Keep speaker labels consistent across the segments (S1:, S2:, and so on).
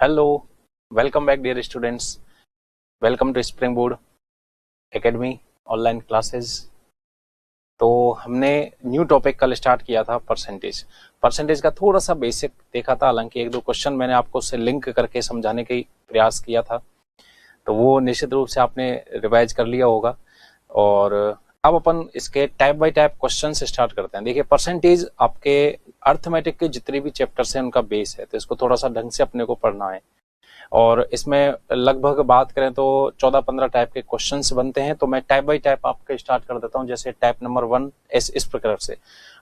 S1: Hello, welcome back dear students. Welcome to Spring Board Academy online classes. तो हमने new topic कल start किया था परसेंटेज का थोड़ा सा बेसिक देखा था। हालांकि एक दो क्वेश्चन मैंने आपको उससे लिंक करके समझाने का प्रयास किया था, तो वो निश्चित रूप से आपने रिवाइज कर लिया होगा। और अब अपन इसके टाइप बाय टाइप क्वेश्चन से स्टार्ट करते हैं। देखिए, परसेंटेज आपके अर्थमेटिक के जितने भी चैप्टर्स हैं उनका बेस है, तो इसको थोड़ा सा ढंग से अपने को पढ़ना है। और इसमें लगभग बात करें तो 14-15 टाइप के क्वेश्चंस बनते हैं। तो मैं टाइप बाय टाइप आपके स्टार्ट कर देता हूं। जैसे टाइप नंबर 1 इस प्रकार से,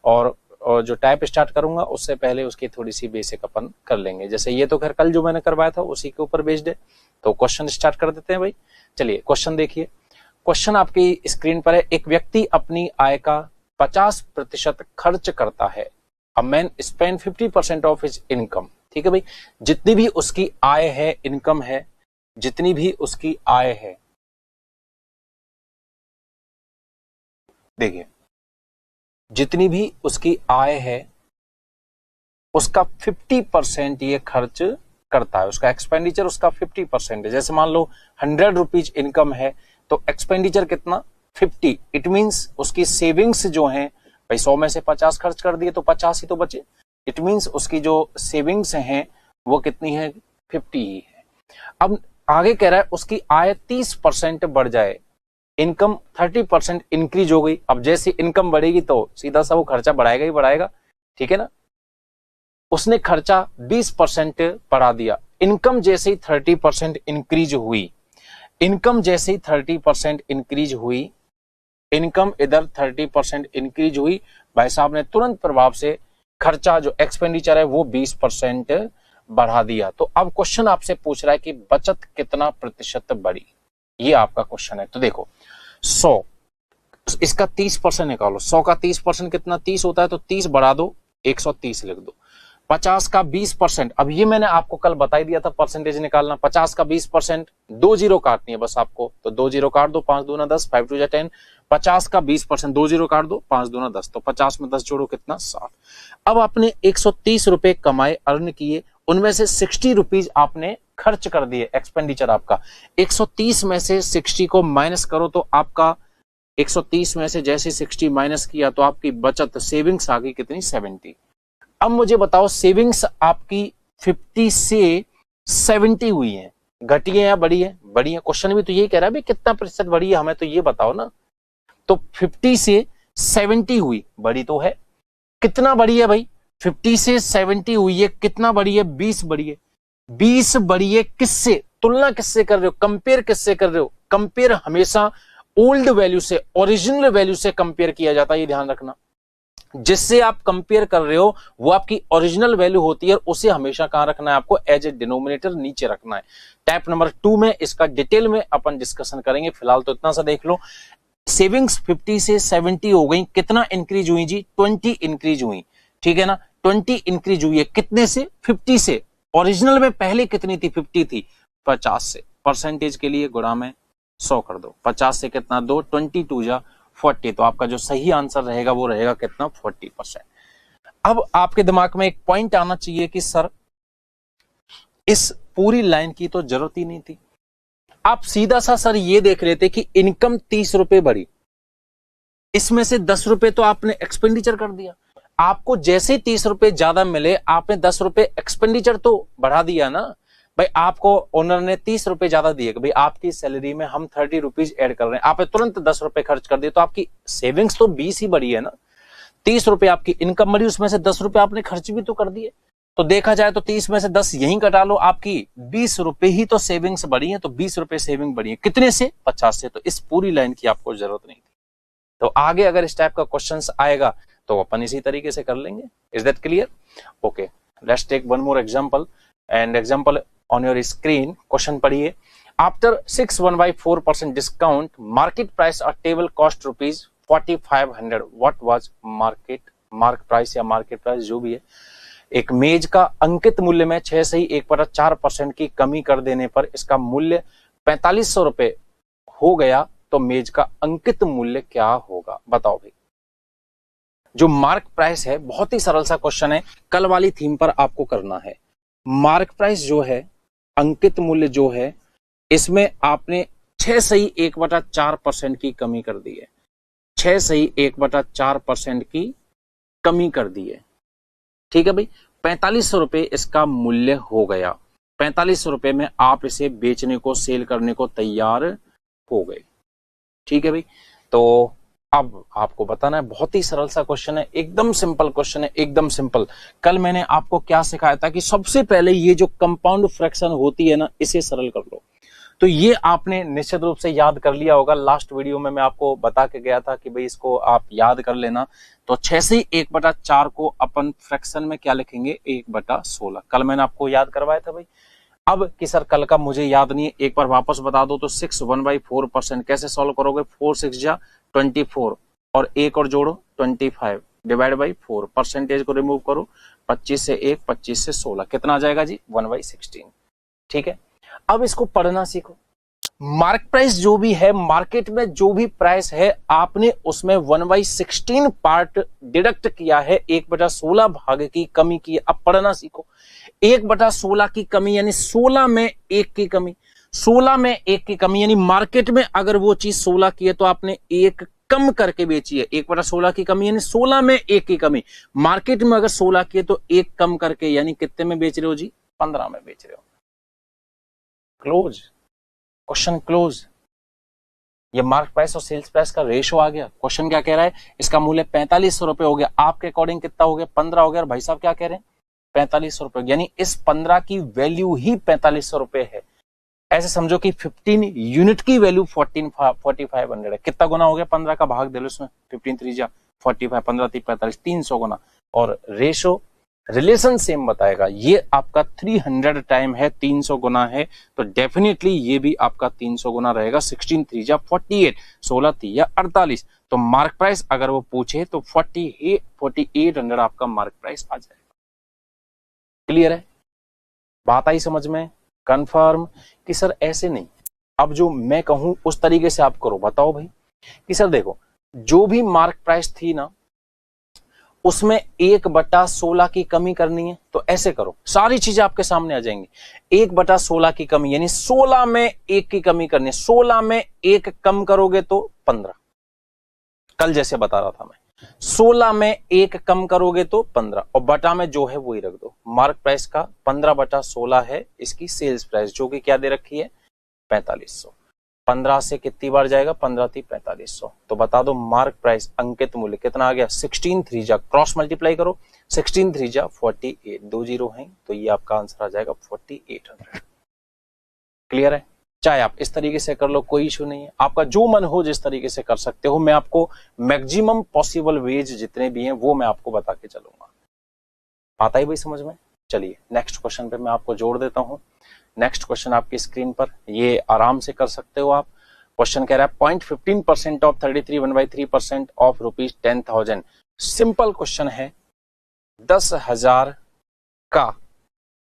S1: और जो टाइप स्टार्ट करूंगा उससे पहले उसकी थोड़ी सी बेसिक अपन कर लेंगे। जैसे ये तो खैर कल जो मैंने करवाया था उसी के ऊपर बेस्ड है। तो क्वेश्चन स्टार्ट कर देते हैं भाई। चलिए क्वेश्चन देखिए। क्वेश्चन आपकी स्क्रीन पर है। एक व्यक्ति अपनी आय का 50% खर्च करता है। A man spend 50% of his income. ठीक है भाई, जितनी भी उसकी आय है, इनकम है, जितनी भी उसकी आय है, देखिए जितनी भी उसकी आय है उसका 50% ये खर्च करता है। उसका एक्सपेंडिचर उसका 50% है। जैसे मान लो 100 रुपीज इनकम है तो एक्सपेंडिचर कितना, 50। इट मींस उसकी सेविंग्स जो है भाई, 100 में से 50 खर्च कर दिए तो 50 ही तो बचे। इट मींस उसकी जो सेविंग्स हैं वो कितनी है, 50 ही है। अब आगे कह रहा है उसकी आय 30% बढ़ जाए, इनकम 30% इंक्रीज हो गई। अब जैसे इनकम बढ़ेगी तो सीधा सा वो खर्चा बढ़ाएगा ही बढ़ाएगा, ठीक है ना। उसने खर्चा 20% बढ़ा दिया। इनकम जैसे ही 30% इंक्रीज हुई, इनकम जैसे ही 30% इंक्रीज हुई, इनकम इधर 30% इंक्रीज हुई, भाई साहब ने तुरंत प्रभाव से खर्चा जो एक्सपेंडिचर है वो 20% बढ़ा दिया। तो अब क्वेश्चन आपसे पूछ रहा है कि बचत कितना प्रतिशत बढ़ी, ये आपका क्वेश्चन है। तो देखो 100, इसका 30% निकालो। 100 का 30% कितना, 30 होता है, तो 30 बढ़ा दो, 130 लिख दो। 50 का 20%, अब ये मैंने आपको कल बता ही दिया था परसेंटेज निकालना। 50 का 20%, 2 जीरो काटनी है बस आपको, तो 2 जीरो काट दो, 5 दूना 10, 5 2 10। 50 का 20%, 2 जीरो काट दो, 5 दूना 10, तो 50 में 10 जोड़ो कितना, 60। अब आपने 130 रुपए कमाए, अर्न किए, उनमें से 60 रुपीज आपने खर्च कर दिए, एक्सपेंडिचर आपका। 130 में से 60 को माइनस करो तो आपका 130 में से जैसे 60 माइनस किया तो आपकी बचत सेविंग्स आ गई कितनी, 70। अब मुझे बताओ सेविंग्स आपकी 50 से 70 हुई है, घटी है या बढ़ी है, बढ़ी है। क्वेश्चन भी तो यही कह रहा है भाई कितना प्रतिशत बढ़ी है, हमें तो ये बताओ ना। तो 50 से 70 हुई, बढ़ी तो है। कितना बढ़ी है भाई, 50 से 70 हुई है, कितना बढ़ी है, 20 बढ़ी है। 20 बढ़ी है किससे, तुलना किससे कर रहे हो, कंपेयर किससे कर रहे हो। कंपेयर हमेशा ओल्ड वैल्यू से, ओरिजिनल वैल्यू से कंपेयर किया जाता है, ये ध्यान रखना। जिससे आप कंपेयर कर रहे हो वो आपकी ओरिजिनल वैल्यू होती है, और उसे हमेशा कहां रखना है आपको, एज ए डिनोमिनेटर नीचे रखना है। टाइप नंबर 2 में इसका डिटेल में अपन डिस्कशन करेंगे, फिलहाल तो इतना सा देख लो। सेविंग्स 50 से 70 हो गई, कितना इंक्रीज हुई जी, 20 इंक्रीज हुई, ठीक है ना। 20 इंक्रीज हुई है कितने से, 50 से। ओरिजिनल में पहले कितनी थी, 50 थी, 50 से। परसेंटेज के लिए गुणा में 100 कर दो, 50 से कितना 2, 22 जा 40, तो आपका जो सही आंसर रहेगा वो रहेगा कितना, 40%। अब आपके दिमाग में एक पॉइंट आना चाहिए कि सर इस पूरी लाइन की तो जरूरत ही नहीं थी। आप सीधा सा सर ये देख लेते कि इनकम 30 रुपए बढ़ी, इसमें से 10 रुपए तो आपने एक्सपेंडिचर कर दिया। आपको जैसे 30 रुपए ज्यादा मिले, आपने 10 रुपए एक्सपेंडिचर तो बढ़ा दिया ना भाई। आपको ओनर ने 30 रुपए ज्यादा दिए कि भाई आपकी सैलरी में हम 30 रुपीज एड कर रहे हैं, आपने तुरंत 10 रुपए खर्च कर दिए, तो आपकी सेविंग्स तो 20 ही बढ़ी है ना। 30 रुपए आपकी इनकम बढ़ी, उसमें से 10 रुपए आपने खर्च भी तो कर दिए। तो देखा जाए तो 30 में से 10 यहीं कटा लो, आपकी 20 रुपए ही तो सेविंग्स बढ़ी है। तो 20 रुपए सेविंग बढ़ी है कितने से, 50 से। तो इस पूरी लाइन की आपको जरूरत नहीं थी। तो आगे अगर इस टाइप का क्वेश्चन आएगा तो अपन इसी तरीके से कर लेंगे। Is that clear? Okay, let's take one more example, and example on your screen. Question पढ़िए। आफ्टर 6/4% डिस्काउंट, मार्केट प्राइस और table cost rupees 4500, what was mark price या मार्केट प्राइस जो भी है। एक मेज का अंकित मूल्य में 6 से ही 1/4% की कमी कर देने पर इसका मूल्य 4500 रुपए हो गया, तो मेज का अंकित मूल्य क्या होगा, बताओ भाई। जो मार्क प्राइस है, बहुत ही सरल सा क्वेश्चन है, कल वाली थीम पर आपको करना है। मार्क प्राइस जो है अंकित मूल्य जो है इसमें आपने 6 सही 1/4% की कमी कर दी है, 6 सही 1/4% की कमी कर दी है। ठीक है भाई, 4500 रुपए इसका मूल्य हो गया। 4500 रुपए में आप इसे बेचने को, सेल करने को तैयार हो गए। ठीक है भाई, तो अब आपको बताना है, बहुत ही सरल सा क्वेश्चन है, एकदम सिंपल क्वेश्चन है, एकदम सिंपल। कल मैंने आपको क्या सिखाया था कि सबसे पहले ये जो कंपाउंड फ्रैक्शन होती है ना, इसे सरल कर लो। तो ये आपने निश्चित रूप से याद कर लिया होगा। लास्ट वीडियो में मैं आपको बता के गया था कि भाई इसको आप याद कर लेना। तो 6 से 1/4 को अपन फ्रैक्शन में क्या लिखेंगे, 1/16। कल मैंने आपको याद करवाया था भाई। अब कि सर कल का मुझे याद नहीं है, एक बार वापस बता दो। तो 6 1/4% कैसे सॉल्व करोगे, 4 6 जा 24 और एक और जोड़ो 25 डिवाइड बाई 4, परसेंटेज को रिमूव करो, 25 से 1, 25 से 16, कितना आ जाएगा जी, 1/16। ठीक है, अब इसको पढ़ना सीखो। मार्क प्राइस जो भी है, मार्केट में जो भी प्राइस है, आपने उसमें 1/16 पार्ट डिडक्ट किया है, 1/16 भाग की कमी की है। अब पढ़ना सीखो। 1/16 की कमी यानी 16 में 1 की कमी, 16 में 1 की कमी यानी मार्केट में अगर वो चीज 16 की है तो आपने 1 कम करके बेची है। 1/16 की कमी यानी 16 में 1 की कमी, मार्केट में अगर 16 की है तो 1 कम करके यानी कितने में बेच रहे हो जी, 15 में बेच रहे हो। Close, question close. ये मार्क प्राइस और सेल्स प्राइस का रेशो आ गया। क्वेश्चन क्या कह रहा है, इसका मूल्य 4500 रुपए हो गया, आपके अकॉर्डिंग कितना हो गया, 15 हो गया। और भाई साहब क्या कह रहे हैं, 4500 रुपए, यानी इस 15 की वैल्यू ही 4500 रुपए है। ऐसे समझो कि 15 यूनिट की वैल्यू 4500 है। कितना गुना हो गया, 15 का भाग दे लो इसमें, 15 3 जा 45, 15 3 45, 300 गुना। और रेशो रिलेशन सेम बताएगा। ये आपका 300 टाइम है, 300 गुना है, तो डेफिनेटली ये भी आपका 300 गुना रहेगा। 16 3 जा 48, 16 3 या 48। तो मार्क प्राइस अगर वो पूछे तो 4800 आपका मार्क प्राइस आ जाएगा। क्लियर है, बात आई समझ में, कंफर्म? कि सर ऐसे नहीं, अब जो मैं कहूं उस तरीके से आप करो। बताओ भाई कि सर देखो, जो भी मार्क प्राइस थी ना, उसमें 1/16 की कमी करनी है। तो ऐसे करो, सारी चीजें आपके सामने आ जाएंगी। 1/16 की कमी यानी 16 में 1 की कमी करनी है। 16 में 1 कम करोगे तो 15, कल जैसे बता रहा था मैं। 16 में 1 कम करोगे तो 15, और बटा में जो है वही रख दो। मार्क प्राइस का 15/16 है इसकी सेल्स प्राइस, जो कि क्या दे रखी है, 4500। 15 से कितनी बार जाएगा, 15 3 4500। तो बता दो मार्क प्राइस अंकित मूल्य कितना आ गया, 16 3 जा क्रॉस मल्टीप्लाई करो, 16 3 जा 48, 2 जीरो है, तो ये आपका आंसर आ जाएगा 4800। क्लियर है? चाहे आप इस तरीके से कर लो, कोई इशू नहीं है, आपका जो मन हो जिस तरीके से कर सकते हो। मैं आपको मैक्सिमम पॉसिबल वेज जितने भी हैं वो मैं आपको बता के चलूंगा। आता ही भाई समझ में? चलिए नेक्स्ट क्वेश्चन पे मैं आपको जोड़ देता हूं। नेक्स्ट क्वेश्चन आपकी स्क्रीन पर, ये आराम से कर सकते हो आप। क्वेश्चन कह रहा है 0.15% ऑफ 33 1/3% ऑफ ₹10,000। सिंपल क्वेश्चन है, 10,000 का,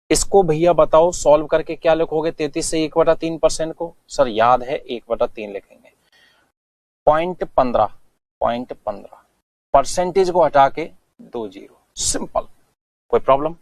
S1: इसको भैया बताओ सॉल्व करके क्या लिखोगे, 33 से 1/3% को। सर याद है 1/3 लिखेंगे। 0.15 परसेंटेज को हटा के 2 जीरो, सिंपल, कोई प्रॉब्लम?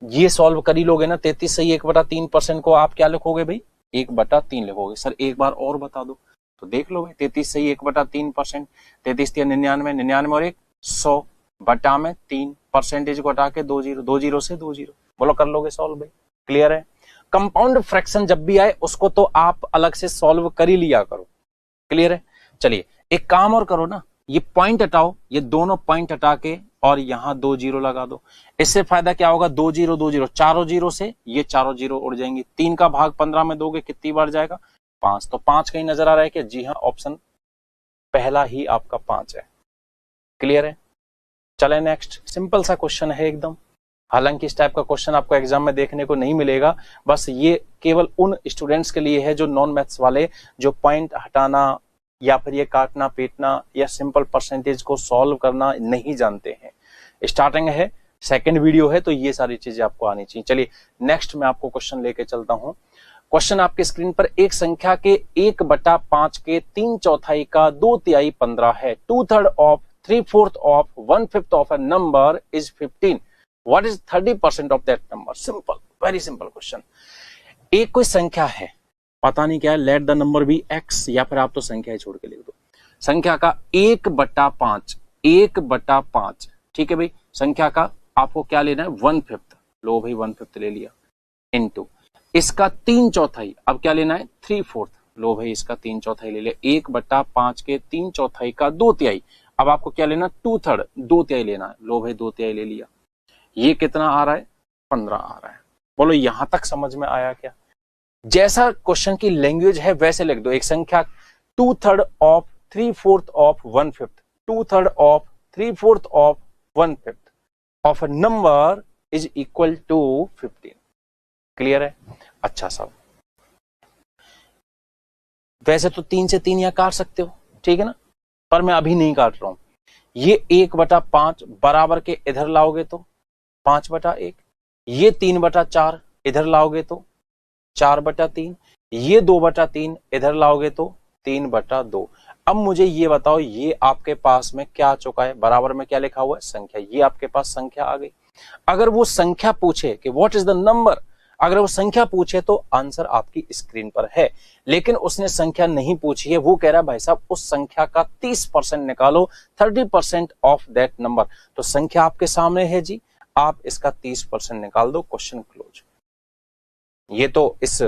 S1: ये सॉल्व कर ही लोगे ना। 33 से 1/3% को आप क्या लिखोगे भाई, 1/3 लिखोगे। सर एक बार और बता दो, तो देख लो भाई, 33 से 1/3%, 33 3 99, 99 और 1 100 बटा में 3, परसेंटेज को हटा के 2 जीरो, 2 जीरो से 2 जीरो, बोलो कर लोगे सॉल्व भाई? क्लियर है? कंपाउंड फ्रैक्शन जब भी आए उसको तो आप अलग से सॉल्व कर ही लिया करो। क्लियर है? चलिए एक काम और करो ना, ये पॉइंट हटाओ, ये दोनों पॉइंट हटा के और यहां 2 जीरो लगा दो। इससे फायदा क्या होगा, 2 जीरो 2 जीरो, चारों जीरो से ये चारों जीरो उड़ जाएंगी। 3 का भाग 15 में दोगे कितनी बार जाएगा, 5। तो 5 कहीं नजर आ रहा है कि जी हाँ, ऑप्शन पहला ही आपका 5 है। क्लियर है? चले नेक्स्ट, सिंपल सा क्वेश्चन है एकदम। हालांकि इस टाइप का क्वेश्चन आपको एग्जाम में देखने को नहीं मिलेगा, बस ये केवल उन स्टूडेंट्स के लिए है जो नॉन मैथ्स वाले, जो पॉइंट हटाना या फिर ये काटना पीटना या सिंपल परसेंटेज को सॉल्व करना नहीं जानते हैं। स्टार्टिंग है, सेकंड वीडियो है, तो ये सारी चीजें आपको आनी चाहिए। चलिए नेक्स्ट मैं आपको क्वेश्चन लेके चलता हूं। क्वेश्चन आपके स्क्रीन पर, एक संख्या के 1/5 के 3/4 का 2/3 15 है। 2/3 of 3/4 of 1/5 of a number is 15. What is 30% of that number? Simple, very simple question. एक कोई संख्या है, पता नहीं क्या है, let the number be x, या फिर आप तो संख्या ही छोड़ के लिख दो। संख्या का 1/5, 1/5, ठीक है भाई। संख्या का आपको क्या लेना है, 1/5, लो भाई 1/5 ले लिया, इनटू इसका 3/4, अब क्या लेना है 3/4, लो भाई इसका 3/4 ले लिया। 1/5 के 3/4 का 2/3, अब आपको क्या लेना 2/3, 2/3 लेना है, लो भाई 2/3 ले लिया। ये कितना आ रहा है, 15 आ रहा है। बोलो यहां तक समझ में आया क्या? जैसा क्वेश्चन की लैंग्वेज है वैसे लिख दो। एक संख्या 2/3 of 3/4 of 1/5, 2/3 of 3/4 of 1/5 of a number is equal to 15। Clear है? अच्छा साहब, वैसे तो 3 से 3 यहां काट सकते हो, ठीक है ना, पर मैं अभी नहीं काट रहा हूं। ये 1/5 बराबर के इधर लाओगे तो 5/1, ये 3/4 इधर लाओगे तो 4/3, ये 2/3 इधर लाओगे तो 3/2। अब मुझे ये बताओ, ये आपके पास में क्या आ चुका है, बराबर में क्या लिखा हुआ है, संख्या। ये आपके पास संख्या आ गई। अगर वो संख्या पूछे कि व्हाट इज द नंबर, अगर वो संख्या पूछे तो आंसर आपकी स्क्रीन पर है, लेकिन उसने संख्या नहीं पूछी है। वो कह रहा है भाई साहब उस संख्या का 30% निकालो, 30% ऑफ दैट नंबर। तो संख्या आपके सामने है जी, आप इसका 30% निकाल दो, क्वेश्चन क्लोज। ये तो इस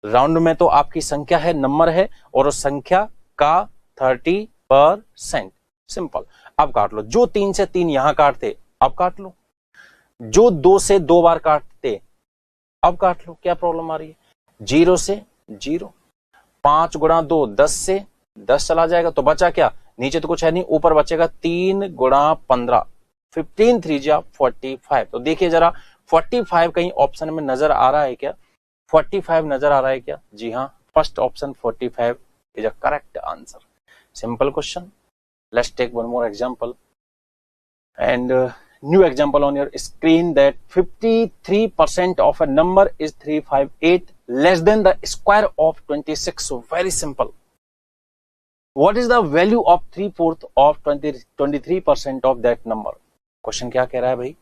S1: राउंड में तो आपकी संख्या है, नंबर है, और उस संख्या का 30%, सिंपल। अब काट लो, जो 3 से 3 यहां काटते अब काट लो, जो 2 से 2 बार काटते अब काट लो, क्या प्रॉब्लम आ रही है। 0 से 0, 5 गुणा 2 10 से 10 चला जाएगा, तो बचा क्या, नीचे तो कुछ है नहीं, ऊपर बचेगा 3 गुणा 15, 15 3 जा 45। तो देखिए जरा 45 कहीं ऑप्शन में नजर आ रहा है क्या, 45 नजर आ रहा है क्या? जी हाँ, first option 45 is a correct answer. Simple question. Let's take one more example and new example on your screen, that 53% of a number is 358 less than the square of 26. So very simple. What is the value of 3/4 of 23% of that number? Question क्या कह रहा है भाई,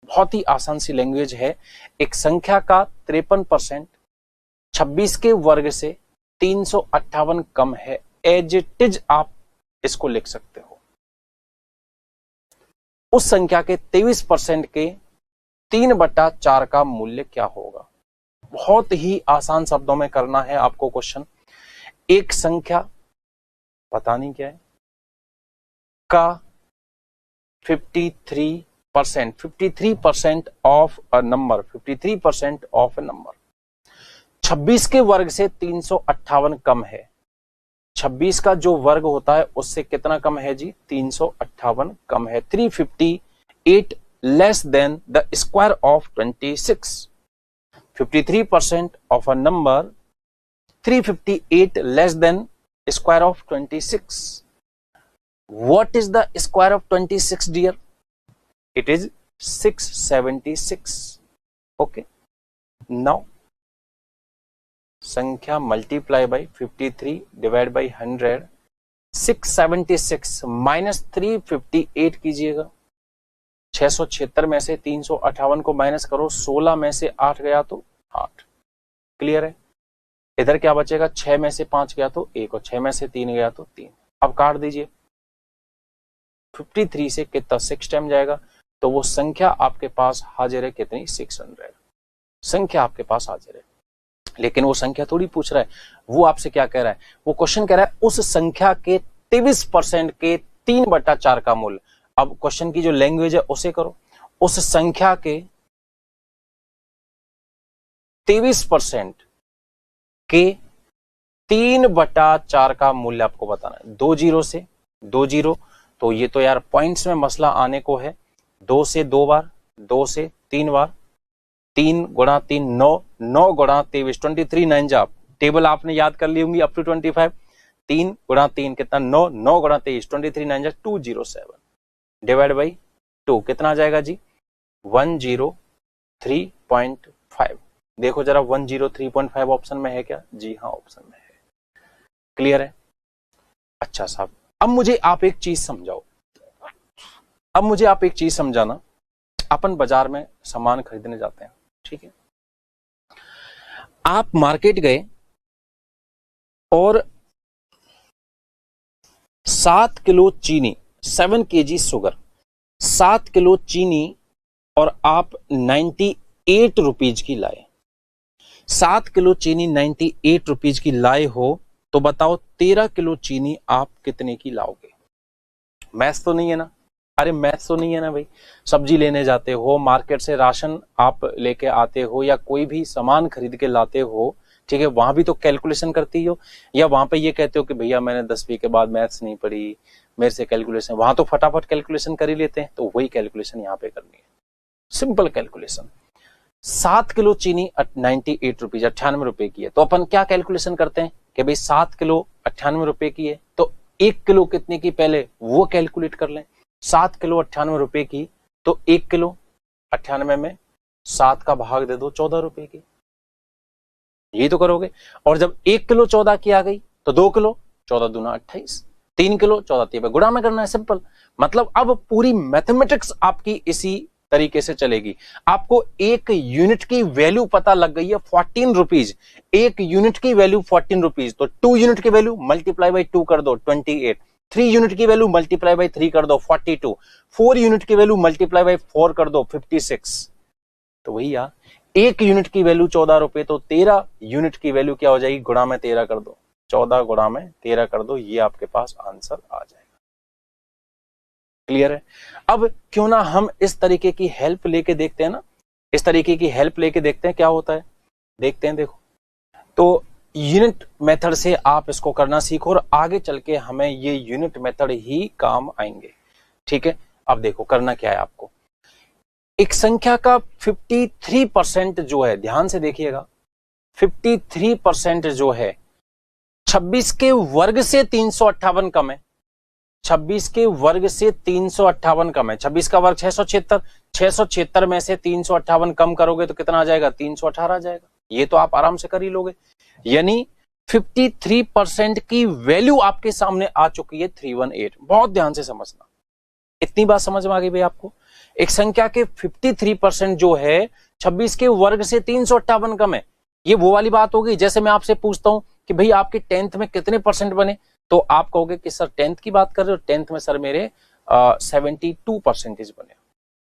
S1: बहुत ही आसान सी language है। एक संख्या का 53% 26 के वर्ग से 358 कम है, एज इट इज आप इसको लिख सकते हो। उस संख्या के 23% के 3/4 का मूल्य क्या होगा? बहुत ही आसान शब्दों में करना है आपको क्वेश्चन। एक संख्या पता नहीं क्या है का 53% of a number, 53% of a number 26 के वर्ग से 358 कम है। 26 का जो वर्ग होता है उससे कितना कम है जी, 358 कम है। 358 less than the square of 26। 53% of a number 358 less than square of 26। What is the square of 26 dear? It is 676। Okay, now संख्या multiply by 53 divide by 100, 676 minus 358 कीजिएगा। 676 में से 358 को माइनस करो, 16 में से 8 गया तो 8। क्लियर है? इधर क्या बचेगा, 6 में से 5 गया तो 1, और 6 में से 3 गया तो 3। अब काट दीजिए, 53 से कितना 6 टाइम जाएगा, तो वो संख्या आपके पास हाजिर है कितनी, 600। संख्या आपके पास हाजिर है, लेकिन वो संख्या थोड़ी पूछ रहा है। वो आपसे क्या कह रहा है, वो क्वेश्चन कह रहा है उस संख्या के 23% के 3/4 का मूल्य। अब क्वेश्चन की जो लैंग्वेज है उसे करो, उस संख्या के 23% के 3/4 का मूल्य आपको बताना है। 2 0 से 2 0, तो ये तो यार पॉइंट्स में मसला आने को है। 2 से 2 बार, 2 से 3 बार, 3 गुणा 3 9, 9 गुणा 23 23 9 जा, टेबल आपने याद कर ली होंगी अप टू 25। 3 गुणा 3 कितना 9, 9 गुणा 23 23 9 जा 207 डिवाइड बाई 2 कितना आ जाएगा जी, 103.5। देखो जरा 103.5 ऑप्शन में है क्या? जी हाँ, ऑप्शन में है। क्लियर है? अच्छा साहब, अब मुझे आप एक चीज समझाओ, अब मुझे आप एक चीज समझाना। अपन बाजार में सामान खरीदने जाते हैं, ठीक है, आप मार्केट गए और 7 किलो चीनी, 7 kg शुगर, 7 किलो चीनी और आप 98 रुपीज की लाए, 7 किलो चीनी 98 रुपीज की लाए हो, तो बताओ 13 किलो चीनी आप कितने की लाओगे? मैथ्स तो नहीं है ना? अरे मैथ्स तो नहीं है ना भाई। सब्जी लेने जाते हो, मार्केट से राशन आप लेके आते हो या कोई भी सामान खरीद के लाते हो, ठीक है, वहां भी तो कैलकुलेशन करती हो, या वहां पे ये कहते हो कि भैया मैंने 10वीं के बाद मैथ्स नहीं पढ़ी, मेरे से कैलकुलेशन, वहां तो फटाफट कैलकुलेशन कर ही लेते हैं। तो वही कैलकुलेशन यहाँ पे करनी है, सिंपल कैलकुलेशन। 7 किलो चीनी 98 रुपीज, 98 रुपए की है, तो अपन क्या कैलकुलेशन करते हैं कि भाई 7 किलो 98 रुपए की है, तो 1 किलो कितने की पहले वो कैलकुलेट कर लें। 7 किलो 98 रुपए की, तो 1 किलो 98 में 7 का भाग दे दो 14 रुपए की, यही तो करोगे। और जब 1 किलो 14 की आ गई, तो 2 किलो 14 दूना 28, 3 किलो 14 3 गुणा में करना है, सिंपल। मतलब अब पूरी मैथमेटिक्स आपकी इसी तरीके से चलेगी। आपको एक यूनिट की वैल्यू पता लग गई है 14 रुपीज, एक यूनिट की वैल्यू 14 रुपीज, तो 2 यूनिट की वैल्यू मल्टीप्लाई बाई 2 कर दो 28, 3 यूनिट की वैल्यू मल्टीप्लाई बाई 3 कर दो 42, 4 यूनिट की वैल्यू मल्टीप्लाई बाई 4 कर दो 56। तो भैया एक यूनिट की वैल्यू 14 रुपए, तो 13 यूनिट की वैल्यू क्या हो जाएगी? गुणा में 13 कर दो, 14 गुणा में 13 कर दो, ये आपके पास आंसर आ जाएगा। क्लियर है? अब क्यों ना हम इस तरीके की हेल्प लेके देखते हैं ना, इस तरीके की हेल्प लेके देखते हैं क्या होता है, देखते हैं। देखो, तो यूनिट मेथड से आप इसको करना सीखो और आगे चल के हमें ये यूनिट मेथड ही काम आएंगे, ठीक है। अब देखो करना क्या है आपको, एक संख्या का 53% जो है, ध्यान से देखिएगा, 53% जो है 26 के वर्ग से 358 कम है, 26 के वर्ग से 358 कम है, 26 का वर्ग 676, 676 में से 358 कम करोगे तो कितना आ जाएगा? 318 आ जाएगा। ये तो आप आराम से कर ही लोगे। यानी 53% की वैल्यू आपके सामने आ चुकी है 318। बहुत ध्यान से समझना, इतनी बात समझ में आ गई भाई आपको? एक संख्या के 53% जो है 26 के वर्ग से 358 कम है। ये वो वाली बात होगी जैसे मैं आपसे पूछता हूं कि भाई आपके 10th में कितने परसेंट बने, तो आप कहोगे कि सर 10th की बात कर रहे हो, 10th में सर मेरे 72% बने।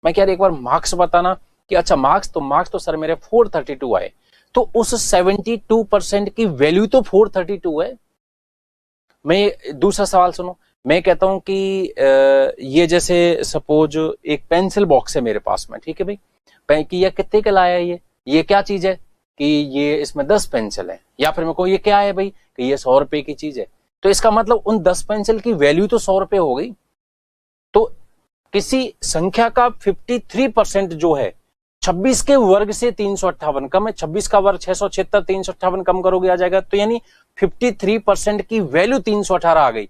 S1: मैं कह रही एक बार मार्क्स बताना, कि अच्छा मार्क्स तो सर मेरे 432 आए, तो उस 72% की वैल्यू तो 432 है। मैं दूसरा सवाल सुनो, मैं कहता हूं कि ये जैसे सपोज एक पेंसिल बॉक्स है मेरे पास में, ठीक है भाई, कि ये कितने का लाया है, ये क्या चीज है, कि ये इसमें 10 पेंसिल है, या फिर मैं कहूँ ये क्या है भाई, कि ये 100 रुपए की चीज है, तो इसका मतलब उन 10 पेंसिल की वैल्यू तो 100 रुपए हो गई। तो किसी संख्या का 53% जो है 26 के वर्ग से 358 कम है, 26 का वर्ग 676, 358 कम करोगे आ जाएगा, तो यानी 53% की वैल्यू 318 आ गई।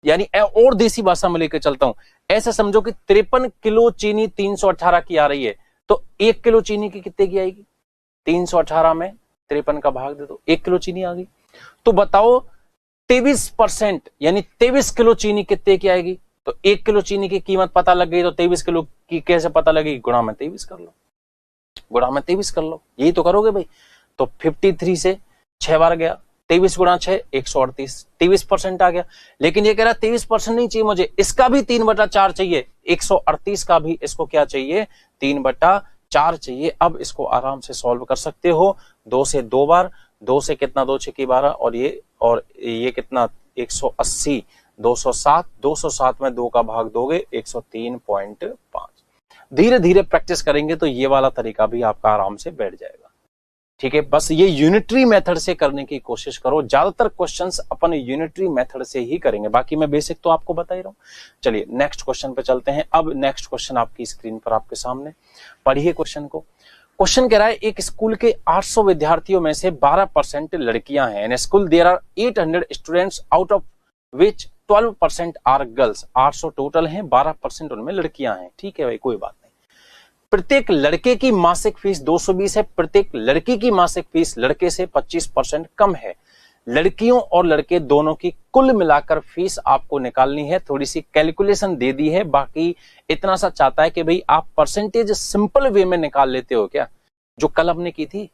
S1: यानी और देसी भाषा में लेकर चलता हूं, ऐसे समझो कि 53 किलो चीनी 318 की आ रही है, तो 1 किलो चीनी की कितने की आएगी? 318 में 53 का भाग दे दो, 1 किलो चीनी आ गई। तो बताओ 23% यानी 23 किलो चीनी कितने की आएगी? तो 1 किलो चीनी की कीमत पता लग गई, तो 23 किलो की कैसे पता लगेगी? गुणा में 23 कर लो, गुणा में 23 कर लो, यही तो करोगे भाई। तो 53 से 6 बार गया, 23 गुणा 6 138, 23% आ गया। लेकिन ये कह रहा 23% नहीं चाहिए मुझे, इसका भी 3/4 चाहिए, 138 का भी इसको क्या चाहिए? 3/4 चाहिए। अब इसको आराम से सॉल्व कर सकते हो, 2 से 2 बार, 2 से कितना, 2 6 की 12, और ये कितना 180, 207, 207 में 2 का भाग दोगे 103.5। धीरे धीरे प्रैक्टिस करेंगे तो ये वाला तरीका भी आपका आराम से बैठ जाएगा, ठीक है। बस ये यूनिटरी मेथड से करने की कोशिश करो, ज्यादातर क्वेश्चंस अपन यूनिटरी मेथड से ही करेंगे, बाकी मैं बेसिक तो आपको बता ही रहा हूं। चलिए नेक्स्ट क्वेश्चन पे चलते हैं। अब नेक्स्ट क्वेश्चन आपकी स्क्रीन पर आपके सामने, पढ़िए क्वेश्चन को। क्वेश्चन कह रहा है एक स्कूल के 800 विद्यार्थियों में से 12% लड़कियां हैं। In school there are 800 students out of which 12% are girls. 800 total हैं, 12% उनमें लड़कियां हैं, ठीक है भाई, कोई बात नहीं। प्रत्येक लड़के की मासिक फीस 220 है, प्रत्येक लड़की की मासिक फीस लड़के से 25% कम है। लड़कियों और लड़के दोनों की कुल मिलाकर फीस आपको निकालनी है। थोड़ी सी कैलकुलेशन दे दी है, बाकी इतना सा चाहता है कि भाई आप परसेंटेज सिंपल वे में निकाल लेते हो क्या, जो कल हमने की थी,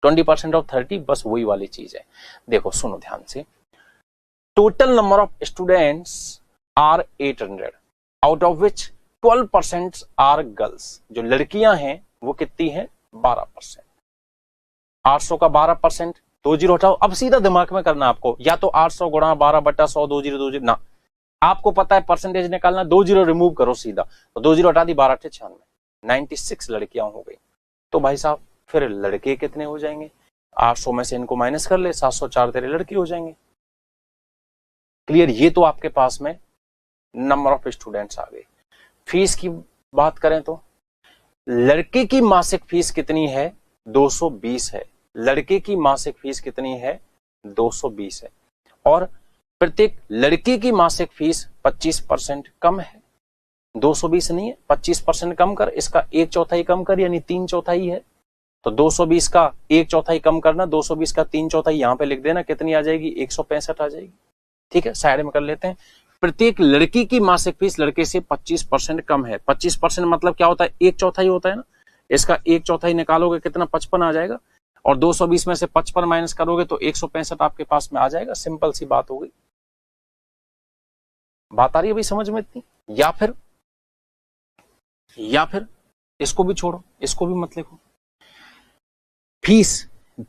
S1: 20% ऑफ 30, बस वही वाली चीज है। देखो सुनो ध्यान से, total number of students are 800, out of which 12% are girls. जो लड़कियां हैं वो कितनी हैं? 12%। 800 का 12%, 20 हटाओ। अब सीधा दिमाग में करना आपको, या तो 800 गुणा 12/100, 20 ना, आपको पता है परसेंटेज निकालना, 20 रिमूव करो सीधा, तो 20 हटा दी, 12 × 96, 96 लड़कियां हो गई। तो भाई साहब फिर लड़के कितने हो जाएंगे? 800 में से इनको माइनस कर ले, 704 तेरे लड़के हो जाएंगे। क्लियर? ये तो आपके पास में नंबर ऑफ स्टूडेंट्स आ गए। फीस की बात करें तो लड़के की मासिक फीस कितनी है? 220 है। लड़के की मासिक फीस कितनी है? 220 है। और प्रत्येक लड़के की मासिक फीस 25% कम है। 220 नहीं है, 25% कम कर, इसका 1/4 कम कर, यानी 3/4 है। तो 220 का 1/4 कम करना, 220 का 3/4 यहां पे लिख देना, कितनी आ जाएगी? 165 आ जाएगी। ठीक है, साइड में कर लेते हैं। प्रत्येक लड़की की मासिक फीस लड़के से 25% कम है। 25% मतलब क्या होता है? 1/4 होता है ना। इसका 1/4 निकालोगे कितना? 55 आ जाएगा। और 220 में से 55 माइनस करोगे तो 165 आपके पास में आ जाएगा। सिंपल सी बात हो गई। बात आ रही है भाई समझ में इतनी? या फिर इसको भी छोड़ो, इसको भी मत लिखो। फीस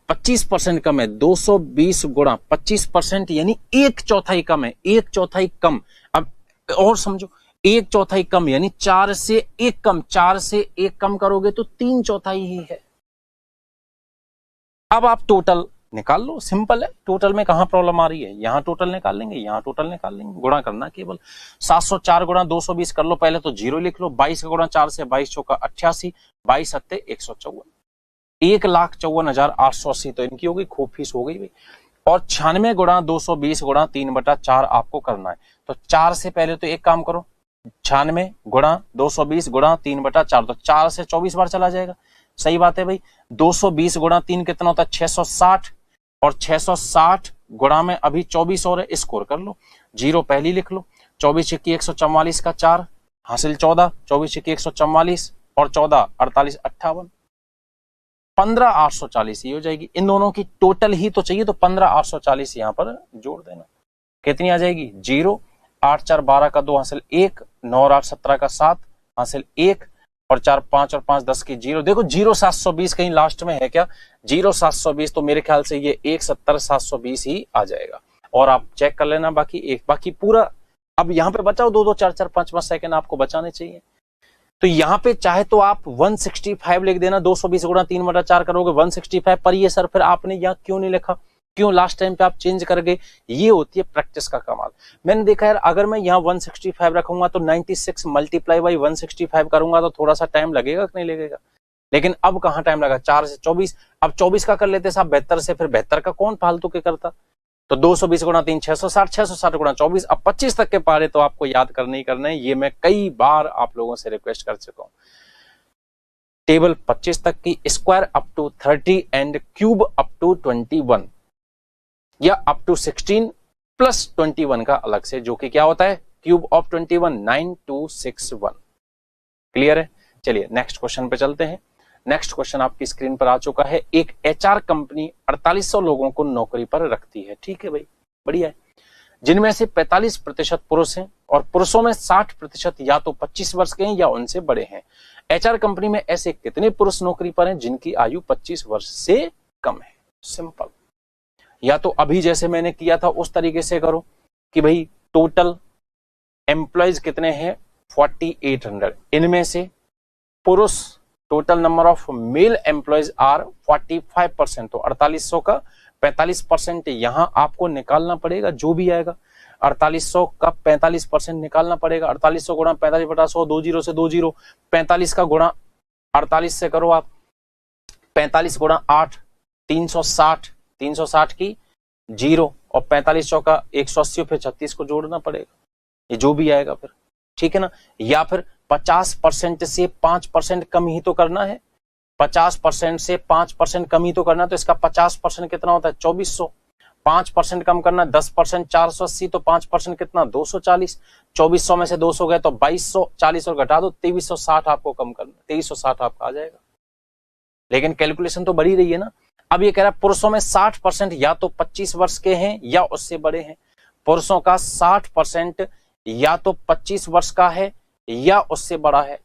S1: 25% कम है, 220 गुणा 25% यानी 1/4 कम है, 1/4 कम। अब और समझो, 1/4 कम यानी 4 से 1 कम, 4 से 1 कम करोगे तो 3/4 ही है। अब आप टोटल निकाल लो, सिंपल है। टोटल में कहां प्रॉब्लम आ रही है? यहां टोटल निकाल लेंगे, यहां टोटल निकाल लेंगे, गुणा करना केवल। 704 गुणा 220 कर लो, पहले तो 0 लिख लो। 22 का गुणा 4 से 22 चौका 88, 22 सत्ते 154, 1,54,880 तो इनकी हो गई, खूब फीस हो गई भाई। और 96 गुणा 220 गुणा 3/4 आपको करना है। तो 4 से पहले तो एक काम करो, 96 गुणा 220 गुणा 3/4, तो 4 से 24 बार चला जाएगा। सही बात है भाई। 220 गुणा 3 कितना होता है? 660, और 660 गुणा में अभी 24 और है, स्कोर कर लो। 0 पहली लिख लो। 24 × 144 का 4 हासिल 14, 24 × 144 और 14 48 58, 15,840 ये हो जाएगी। इन दोनों की टोटल ही तो चाहिए, तो 15,840 यहां पर जोड़ देना। कितनी आ जाएगी? 0, 8 4 12 का 2 हासिल 1, 9 और 8 17 का 7 हासिल 1, और 4 5 और 5 10 की 0। देखो 0,720 कहीं लास्ट में है क्या? 0,720 तो मेरे ख्याल से ये 1,70,720 ही आ जाएगा। और आप चेक कर लेना बाकी पूरा। अब यहाँ पे बचाओ 2 2 4 4 5 5 सेकंड आपको बचाने चाहिए। तो यहाँ पे चाहे तो आप 165 लिख देना, 220 गुणा 3/4 करोगे 165 पर। ये सर फिर आपने यहाँ क्यों नहीं लिखा? क्यों लास्ट टाइम पे आप चेंज कर गए? ये होती है प्रैक्टिस का कमाल। मैंने देखा यार, अगर मैं यहाँ 165 रखूंगा तो 96 मल्टीप्लाई बाई 165 करूंगा तो थोड़ा सा टाइम लगेगा कि नहीं लगेगा? लेकिन अब कहाँ टाइम लगा? 4 से 24, अब 24 का कर लेते साहब 72 से, फिर 72 का कौन फालतू के करता? तो 220 गुणा 3 660, 660 गुणा 24। अब 25 तक के पारे तो आपको याद करने ही करने हैं। ये मैं कई बार आप लोगों से रिक्वेस्ट कर चुका हूं। टेबल 25 तक की, square up to 30 and cube up to 21, या अप टू 16 प्लस 21 का अलग से, जो कि क्या होता है? Cube of 21, 9261। क्लियर है? चलिए नेक्स्ट क्वेश्चन पे चलते हैं। नेक्स्ट क्वेश्चन आपकी स्क्रीन पर आ चुका है। एक एचआर कंपनी 4800 लोगों को नौकरी पर रखती है। ठीक है भाई, बढ़िया है। जिनमें से 45% पुरुष हैं और पुरुषों में 60% या तो 25 वर्ष के हैं या उनसे बड़े हैं। एचआर कंपनी में ऐसे कितने पुरुष नौकरी पर हैं जिनकी आयु 25 वर्ष से कम है? सिंपल। या तो अभी जैसे मैंने किया था उस तरीके से करो कि भाई टोटल एम्प्लॉयज कितने हैं? 4800। इनमें से पुरुष, total number of male employees are 45%, तो 4800 का 45% यहां आपको निकालना पड़ेगा, जो भी आएगा 4800 का 45% निकालना पड़ेगा। 4800 गुणा 45/100, 20 से 20, 45 का गुणा 48 से करो आप, 45 गुणा 8 360, 360 की 0, और 45 चौका 180, फिर 36 को जोड़ना पड़ेगा, ये जो भी आएगा फिर। ठीक है ना? या फिर 50% से 5% कम ही तो करना है, 50% से 5% कम ही तो करना, तो इसका 50% कितना होता है? 2400। 5% कम करना, 10% 480, तो 5% कितना? 240। 2400 में से 200 गए तो 2240 और घटा दो 2360 आपको कम करना, 2360 आपका आ जाएगा। लेकिन कैलकुलेशन तो बढ़ी रही है ना। अब ये कह रहा है पुरुषों में 60% या तो 25 वर्ष के हैं या उससे बड़े हैं। पुरुषों का 60% या तो 25 वर्ष का है या उससे बड़ा है,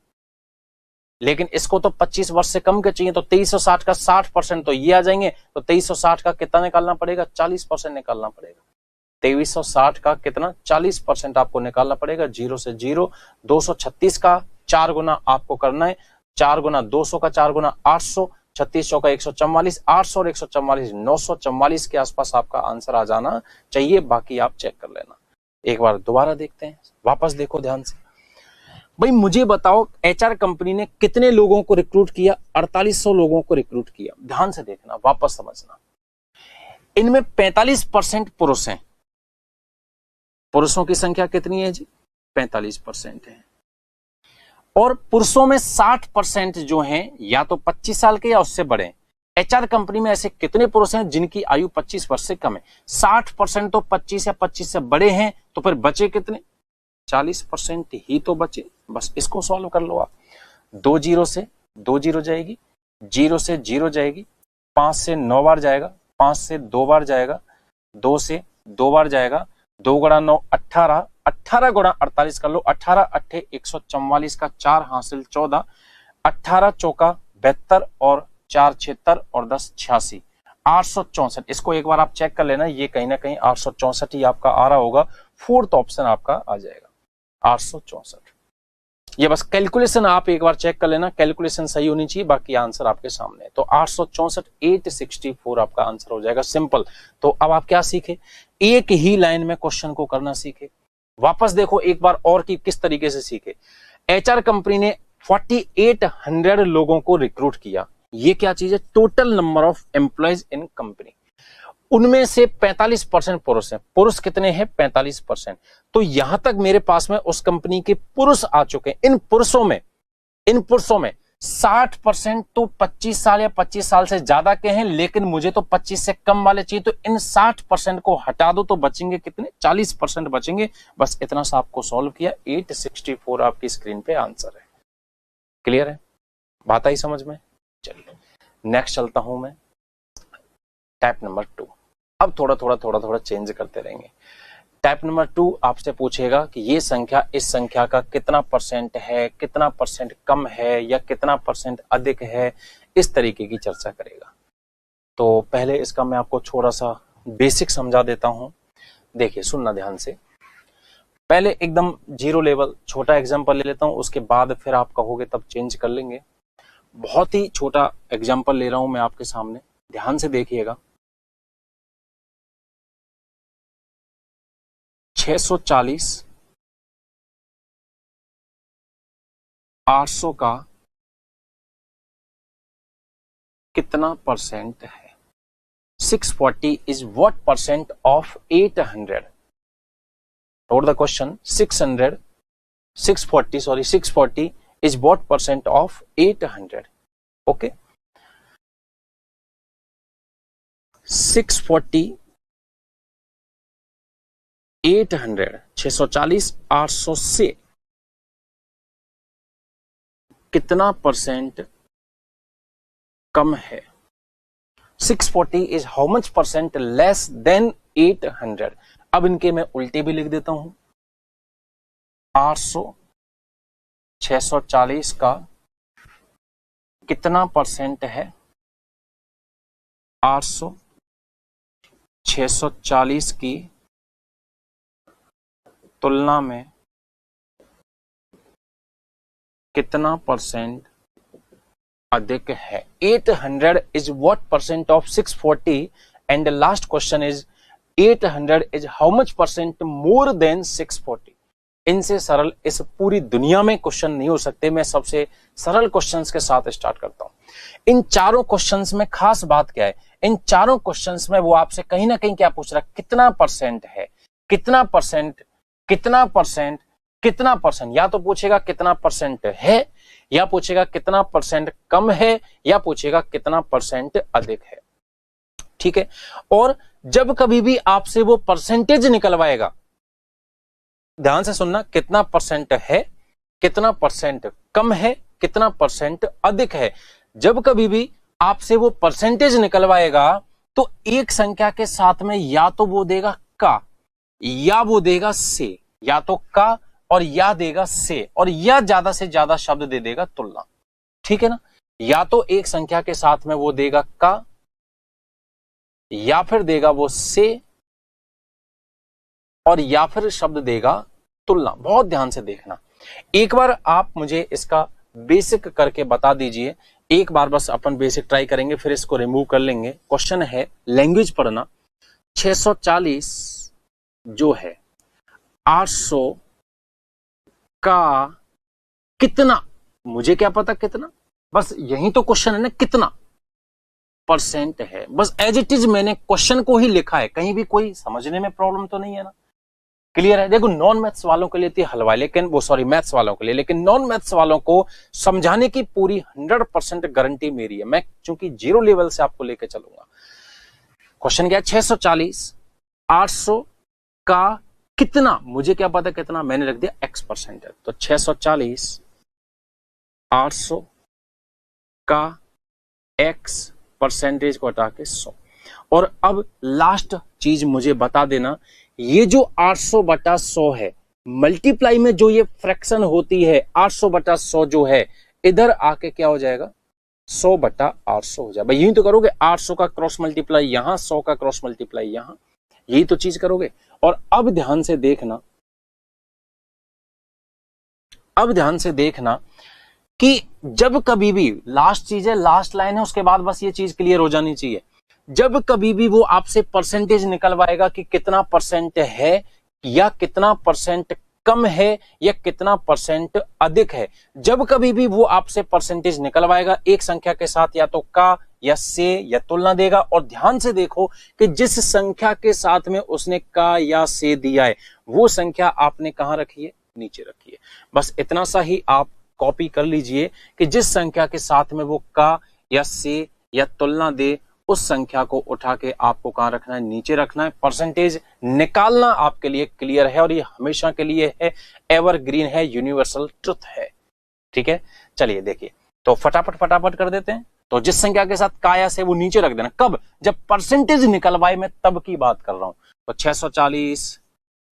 S1: लेकिन इसको तो 25 वर्ष से कम के चाहिए, तो 2360 का 60% तो ये आ जाएंगे, तो 2360 का कितना निकालना पड़ेगा? 40% निकालना पड़ेगा। 2360 का कितना? 40% आपको निकालना पड़ेगा। 0 से 0, 236 का 4 गुना आपको करना है, 4 गुना 200 का 4 गुना 800, 36 चौका 144, 800 और 144 944 के आसपास आपका आंसर आ जाना चाहिए। बाकी आप चेक कर लेना। एक बार दोबारा देखते हैं, वापस देखो ध्यान से। भाई मुझे बताओ एचआर कंपनी ने कितने लोगों को रिक्रूट किया? 4800 लोगों को रिक्रूट किया। ध्यान से देखना, वापस समझना। इनमें 45% पुरुष हैं। पुरुषों की संख्या कितनी है जी? 45% है। और पुरुषों में 60% जो हैं या तो 25 साल के या उससे बड़े हैं। एचआर कंपनी में ऐसे कितने पुरुष हैं जिनकी आयु 25 वर्ष से कम है? 60% तो 25 या 25 से बड़े हैं, तो फिर बचे कितने? 40% ही तो बचे। बस इसको सॉल्व कर लो आप। 2 जीरो से 2 जीरो जाएगी, 0 से 0 जाएगी, 5 से 9 बार जाएगा, 5 से 2 बार जाएगा, 2 से 2 बार जाएगा, 2 गुणा 9 18, 18 गुणा 48 कर लो, 18 अट्ठे 144 का 4 हासिल 14, 18 चौका 72 और 4 76 और 10 86, 864। इसको एक बार आप चेक कर लेना, ये कहीं ना कहीं 864 ही आपका आ रहा होगा। 4th ऑप्शन आपका आ जाएगा 864। ये बस कैलकुलेशन आप एक बार चेक कर लेना, कैलकुलेशन सही होनी चाहिए, बाकी आंसर आपके सामने है। तो 864 864 आपका आंसर हो जाएगा। सिंपल। तो अब आप क्या सीखे? एक ही लाइन में क्वेश्चन को करना सीखे। वापस देखो एक बार और कि किस तरीके से सीखे। एचआर कंपनी ने 4800 लोगों को रिक्रूट किया। ये क्या चीज है? Total number of employees in company. उनमें से 45% पुरुष हैं। पुरुष कितने हैं? 45%। तो यहां तक मेरे पास में उस कंपनी के पुरुष आ चुके हैं। इन पुरुषों में 60% तो 25 साल या 25 साल से ज्यादा के हैं, लेकिन मुझे तो 25 से कम वाले चाहिए। तो इन 60% को हटा दो तो बचेंगे कितने? 40% बचेंगे। बस इतना सा आपको सॉल्व किया। 864 आपकी स्क्रीन पे आंसर है। क्लियर है? बात आई समझ में? चलिए नेक्स्ट चलता हूं मैं। Type number 2। अब थोड़ा चेंज करते रहेंगे। टाइप नंबर 2 आपसे पूछेगा कि ये संख्या इस संख्या का कितना परसेंट है, कितना परसेंट कम है या कितना परसेंट अधिक है, इस तरीके की चर्चा करेगा। तो पहले इसका मैं आपको थोड़ा सा बेसिक समझा देता हूं। देखिए सुनना ध्यान से। पहले एकदम 0 लेवल छोटा एग्जांपल ले लेता हूं, उसके बाद फिर आप कहोगे तब चेंज कर लेंगे। बहुत ही छोटा एग्जांपल ले रहा हूं मैं आपके सामने, ध्यान से देखिएगा। 640 800 का कितना परसेंट है? 640 is what percent of 800? Note the question. 640 is what percent of 800? Okay. 640 800 640 800 से कितना परसेंट कम है? 640 is how much percent less than 800? अब इनके मैं उल्टे भी लिख देता हूं। 800 640 का कितना परसेंट है? 800 640 की तुलना में कितना परसेंट अधिक है? 800 is what percent of 640 and the last question is 800 is how much percent more than 640? इनसे सरल इस पूरी दुनिया में क्वेश्चन नहीं हो सकते। मैं सबसे सरल क्वेश्चंस के साथ स्टार्ट करता हूं। इन चारों क्वेश्चंस में खास बात क्या है? इन चारों क्वेश्चंस में वो आपसे कहीं ना कहीं क्या पूछ रहा है? कितना परसेंट है, कितना परसेंट, कितना परसेंट, कितना परसेंट। या तो पूछेगा कितना परसेंट है, या पूछेगा कितना परसेंट कम है, या पूछेगा कितना परसेंट अधिक है। ठीक है। और जब कभी भी आपसे वो परसेंटेज निकलवाएगा, ध्यान से सुनना, कितना परसेंट है, कितना परसेंट कम है, कितना परसेंट अधिक है। जब कभी भी आपसे वो परसेंटेज निकलवाएगा तो एक संख्या के साथ में या तो वो देगा का या वो देगा से, या तो का और या देगा से, और या ज्यादा से ज्यादा शब्द दे देगा तुलना। ठीक है ना, या तो एक संख्या के साथ में वो देगा का या फिर देगा वो से, और या फिर शब्द देगा तुलना। बहुत ध्यान से देखना, एक बार आप मुझे इसका बेसिक करके बता दीजिए, एक बार बस अपन बेसिक ट्राई करेंगे फिर इसको रिमूव कर लेंगे। क्वेश्चन है लैंग्वेज पढ़ना, 640 जो है 800 का कितना, मुझे क्या पता कितना, बस यही तो क्वेश्चन है ना, कितना परसेंट है, बस एज इट इज मैंने क्वेश्चन को ही लिखा है, कहीं भी कोई समझने में प्रॉब्लम तो नहीं है ना, क्लियर है। देखो नॉन मैथ्स वालों के लिए थी हलवा, लेकिन वो सॉरी मैथ्स वालों के लिए, लेकिन नॉन मैथ्स वालों को समझाने की पूरी 100% गारंटी मेरी है, मैं चूंकि 0 लेवल से आपको लेकर चलूंगा। क्वेश्चन क्या है, 640 800 का कितना, मुझे क्या पता कितना, मैंने रख दिया x% है, तो 640 800 का x% को हटा के 100। और अब लास्ट चीज मुझे बता देना, ये जो 800 बटा 100 है, मल्टीप्लाई में जो ये फ्रैक्शन होती है 800 बटा 100 जो है, इधर आके क्या हो जाएगा 100 बटा 800 हो जाएगा। यही तो करोगे, 800 का क्रॉस मल्टीप्लाई यहां, 100 का क्रॉस मल्टीप्लाई यहां, यही तो चीज करोगे। और अब ध्यान से देखना, अब ध्यान से देखना कि जब कभी भी, लास्ट चीज है, लास्ट लाइन है, उसके बाद बस ये चीज क्लियर हो जानी चाहिए, जब कभी भी वो आपसे परसेंटेज निकलवाएगा कि कितना परसेंट है या कितना परसेंट कम है या कितना परसेंट अधिक है, जब कभी भी वो आपसे परसेंटेज निकलवाएगा एक संख्या के साथ या तो का या से या तुलना देगा। और ध्यान से देखो कि जिस संख्या के साथ में उसने का या से दिया है वो संख्या आपने कहां रखी है, नीचे रखी है। बस इतना सा ही आप कॉपी कर लीजिए कि जिस संख्या के साथ में वो का या से या तुलना दे उस संख्या को उठा के आपको कहां रखना है, नीचे रखना है। परसेंटेज निकालना आपके लिए क्लियर है और ये हमेशा के लिए है, एवरग्रीन है, यूनिवर्सल ट्रुथ है। ठीक है, चलिए देखिए, तो फटाफट कर देते हैं। तो जिस संख्या के साथ काया से वो नीचे रख देना, कब, जब परसेंटेज निकलवाए, मैं तब की बात कर रहा हूं। तो 640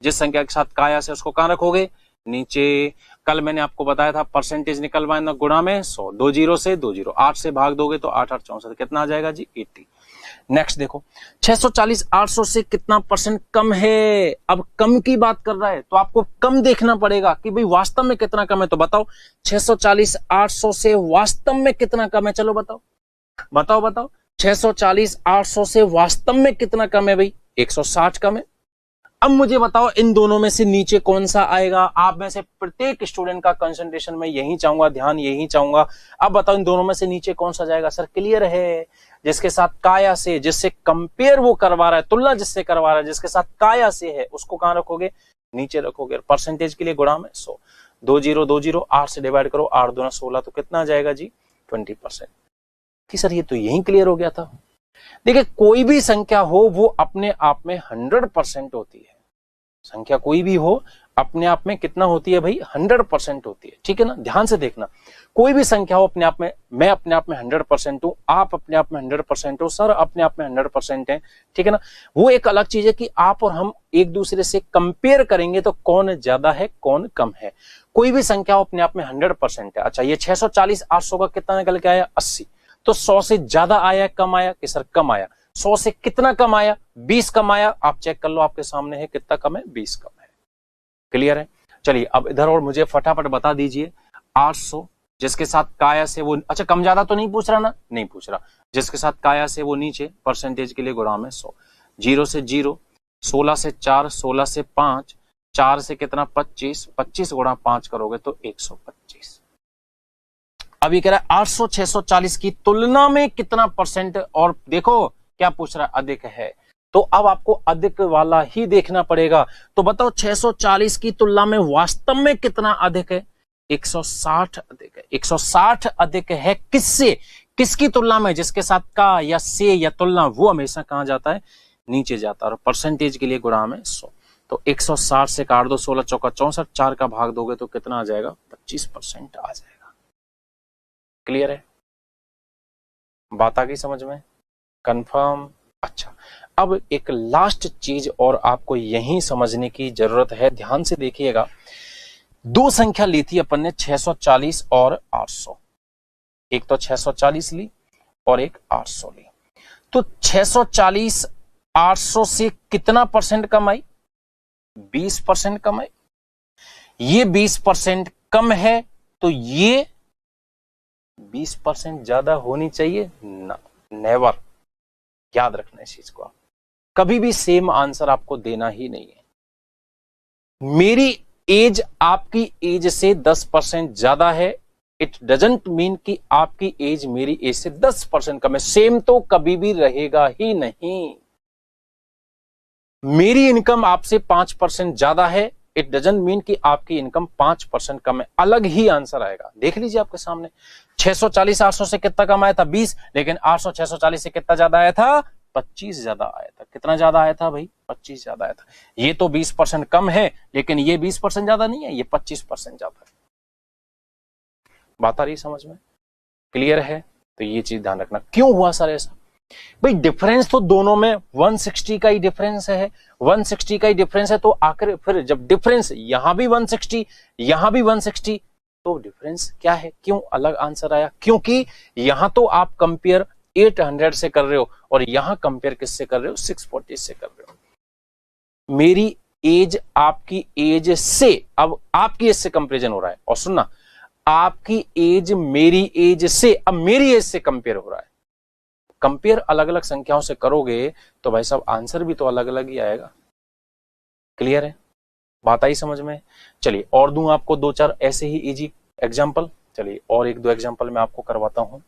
S1: जिस संख्या के साथ काया से उसको कहां रखोगे, नीचे। कल मैंने आपको बताया था परसेंटेज निकलवाना गुणा में 100, 2 जीरो से 2 जीरो, 8 से भाग दोगे तो 8 8 64, कितना आ जाएगा जी 80। नेक्स्ट देखो, 640 800 से कितना परसेंट कम है। अब कम की बात कर रहा है तो आपको कम देखना पड़ेगा कि भाई वास्तव में कितना कम है। तो बताओ 640 800 से वास्तव में कितना कम है, चलो बताओ बताओ बताओ। 640 800 से वास्तव में कितना कम है भाई, 160 कम है। अब मुझे बताओ इन दोनों में से नीचे कौन सा आएगा। आप में से प्रत्येक स्टूडेंट का कंसंट्रेशन मैं यही चाहूंगा, ध्यान यही चाहूंगा। अब बताओ इन दोनों में से नीचे कौन सा जाएगा। सर क्लियर है, जिसके साथ काया से, जिससे कंपेयर वो करवा रहा है, तुलना जिससे करवा रहा है, जिसके साथ काया से है, उसको कहां रखोगे, नीचे रखोगे। परसेंटेज के लिए गुणा में 100, 2 जीरो 2 जीरो, 8 से डिवाइड करो, 8 दूना 16, तो कितना आ जाएगा जी 20%। कि सर ये तो यही क्लियर हो गया था। देखिए कोई भी संख्या हो वो अपने आप में 100% होती है। संख्या कोई भी हो अपने आप में कितना होती है भाई, 100% होती है। ठीक है ना, ध्यान से देखना, कोई भी संख्या हो अपने आप में, मैं अपने आप में 100% हूं, आप अपने आप में 100% हो, सर अपने आप में 100% है। ठीक है ना, वो एक अलग चीज है कि आप और हम एक दूसरे से कंपेयर करेंगे तो कौन ज्यादा है कौन कम है। कोई भी संख्या हो अपने आप में 100% है। अच्छा ये 640 800 का कितना निकल के आया, 80। तो 100 से ज्यादा आया कम आया, कि सर कम आया। 100 से कितना कम आया, 20 कम आया। आप चेक कर लो, आपके सामने है कितना कम है, 20 कम है। क्लियर है, चलिए अब इधर और मुझे फटाफट बता दीजिए। 800 जिसके साथ काया से वो, अच्छा कम ज्यादा तो नहीं पूछ रहा ना, नहीं पूछ रहा। जिसके साथ काया से वो नीचे, परसेंटेज के लिए गुणा में 100, 0 से 0, 16 से 4, 16 से 5, 4 से कितना 25, 25 गुणा 5 करोगे तो 125। अब ये कह रहा है 800 640 की तुलना में कितना परसेंट, और देखो क्या पूछ रहा है, अधिक है। तो अब आपको अधिक वाला ही देखना पड़ेगा। तो बताओ 640 की तुलना में वास्तव में कितना अधिक है, 160 अधिक है। 160 अधिक है किससे, किसकी तुलना में, जिसके साथ का या से या तुलना, वो हमेशा कहां जाता है, नीचे जाता है। और परसेंटेज के लिए गुणा में 100, तो 160 से काट दो, 16 चौका 64, 4 का भाग दोगे तो कितना आ जाएगा, 25% आ जाएगा। क्लियर है। बात आ गई समझ में? कंफर्म? अच्छा, अब एक लास्ट चीज और आपको यही समझने की जरूरत है, ध्यान से देखिएगा। दो संख्या ली थी अपन ने, 640 और 800। एक तो 640 ली और एक 800 ली। तो 640 800 से कितना परसेंट कम आई? 20% कम आई। ये 20% कम है, तो ये 20% ज्यादा होनी चाहिए ना? नेवर। याद रखना इस चीज को, आप कभी भी सेम आंसर आपको देना ही नहीं है। मेरी एज आपकी एज से 10% ज्यादा है, इट डजंट मीन कि आपकी एज मेरी एज से 10% कम है। सेम तो कभी भी रहेगा ही नहीं। मेरी इनकम आपसे 5% ज्यादा है, इट डजंट मीन कि आपकी इनकम 5% कम है। अलग ही आंसर आएगा। देख लीजिए आपके सामने, 640 800 से कितना कम आया था? 20। लेकिन 800 640 से कितना ज्यादा आया था? 25 ज्यादा आया था। कितना ज्यादा आया था भाई? 25 ज्यादा आया था। ये तो 20% कम है, लेकिन ये 20% ज्यादा नहीं है, ये 25% ज्यादा है। बात आ रही समझ में? क्लियर है? तो ये चीज ध्यान रखना। क्यों हुआ सर ऐसा? भाई डिफरेंस तो दोनों में 160 का ही डिफरेंस है। 160 का ही डिफरेंस है, तो आखिर फिर जब डिफरेंस यहां भी 160 यहां भी 160, तो डिफरेंस क्या है? क्यों अलग आंसर आया? क्योंकि यहां तो आप कंपेयर 800 से कर रहे हो और यहां कंपेयर किससे कर रहे हो? 640 से कर रहे हो। मेरी एज आपकी एज से, अब आपकी एज से कंपेरिजन हो रहा है। और सुनना, आपकी एज मेरी एज से, अब मेरी एज से कंपेयर हो रहा है। कंपेयर अलग अलग संख्याओं से करोगे तो भाई साहब आंसर भी तो अलग अलग ही आएगा। क्लियर है? बात आई समझ में? चलिए और दूं आपको दो चार ऐसे ही इजी एग्जांपल। चलिए और एक दो एग्जांपल मैं आपको करवाता हूं।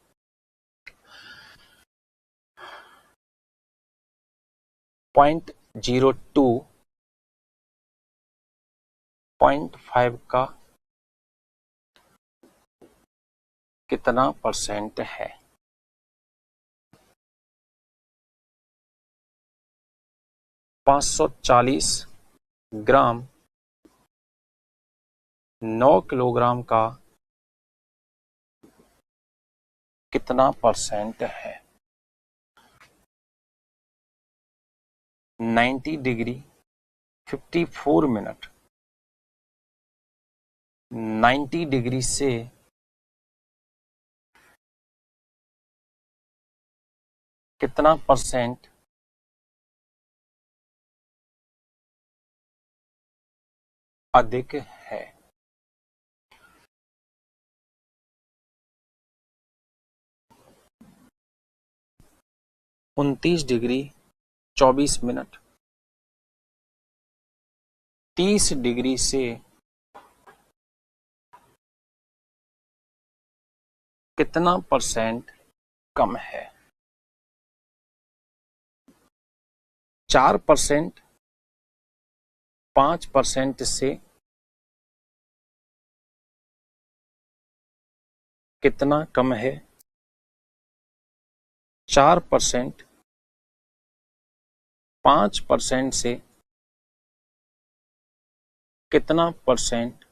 S1: पॉइंट 02 0.5 का कितना परसेंट है? 540 ग्राम 9 किलोग्राम का कितना परसेंट है? 90 डिग्री 54 मिनट 90 डिग्री से कितना परसेंट अधिक है? उनतीस डिग्री 24 मिनट 30 डिग्री से कितना परसेंट कम है? 4%, 5% से कितना कम है? 4%, 5% से कितना परसेंट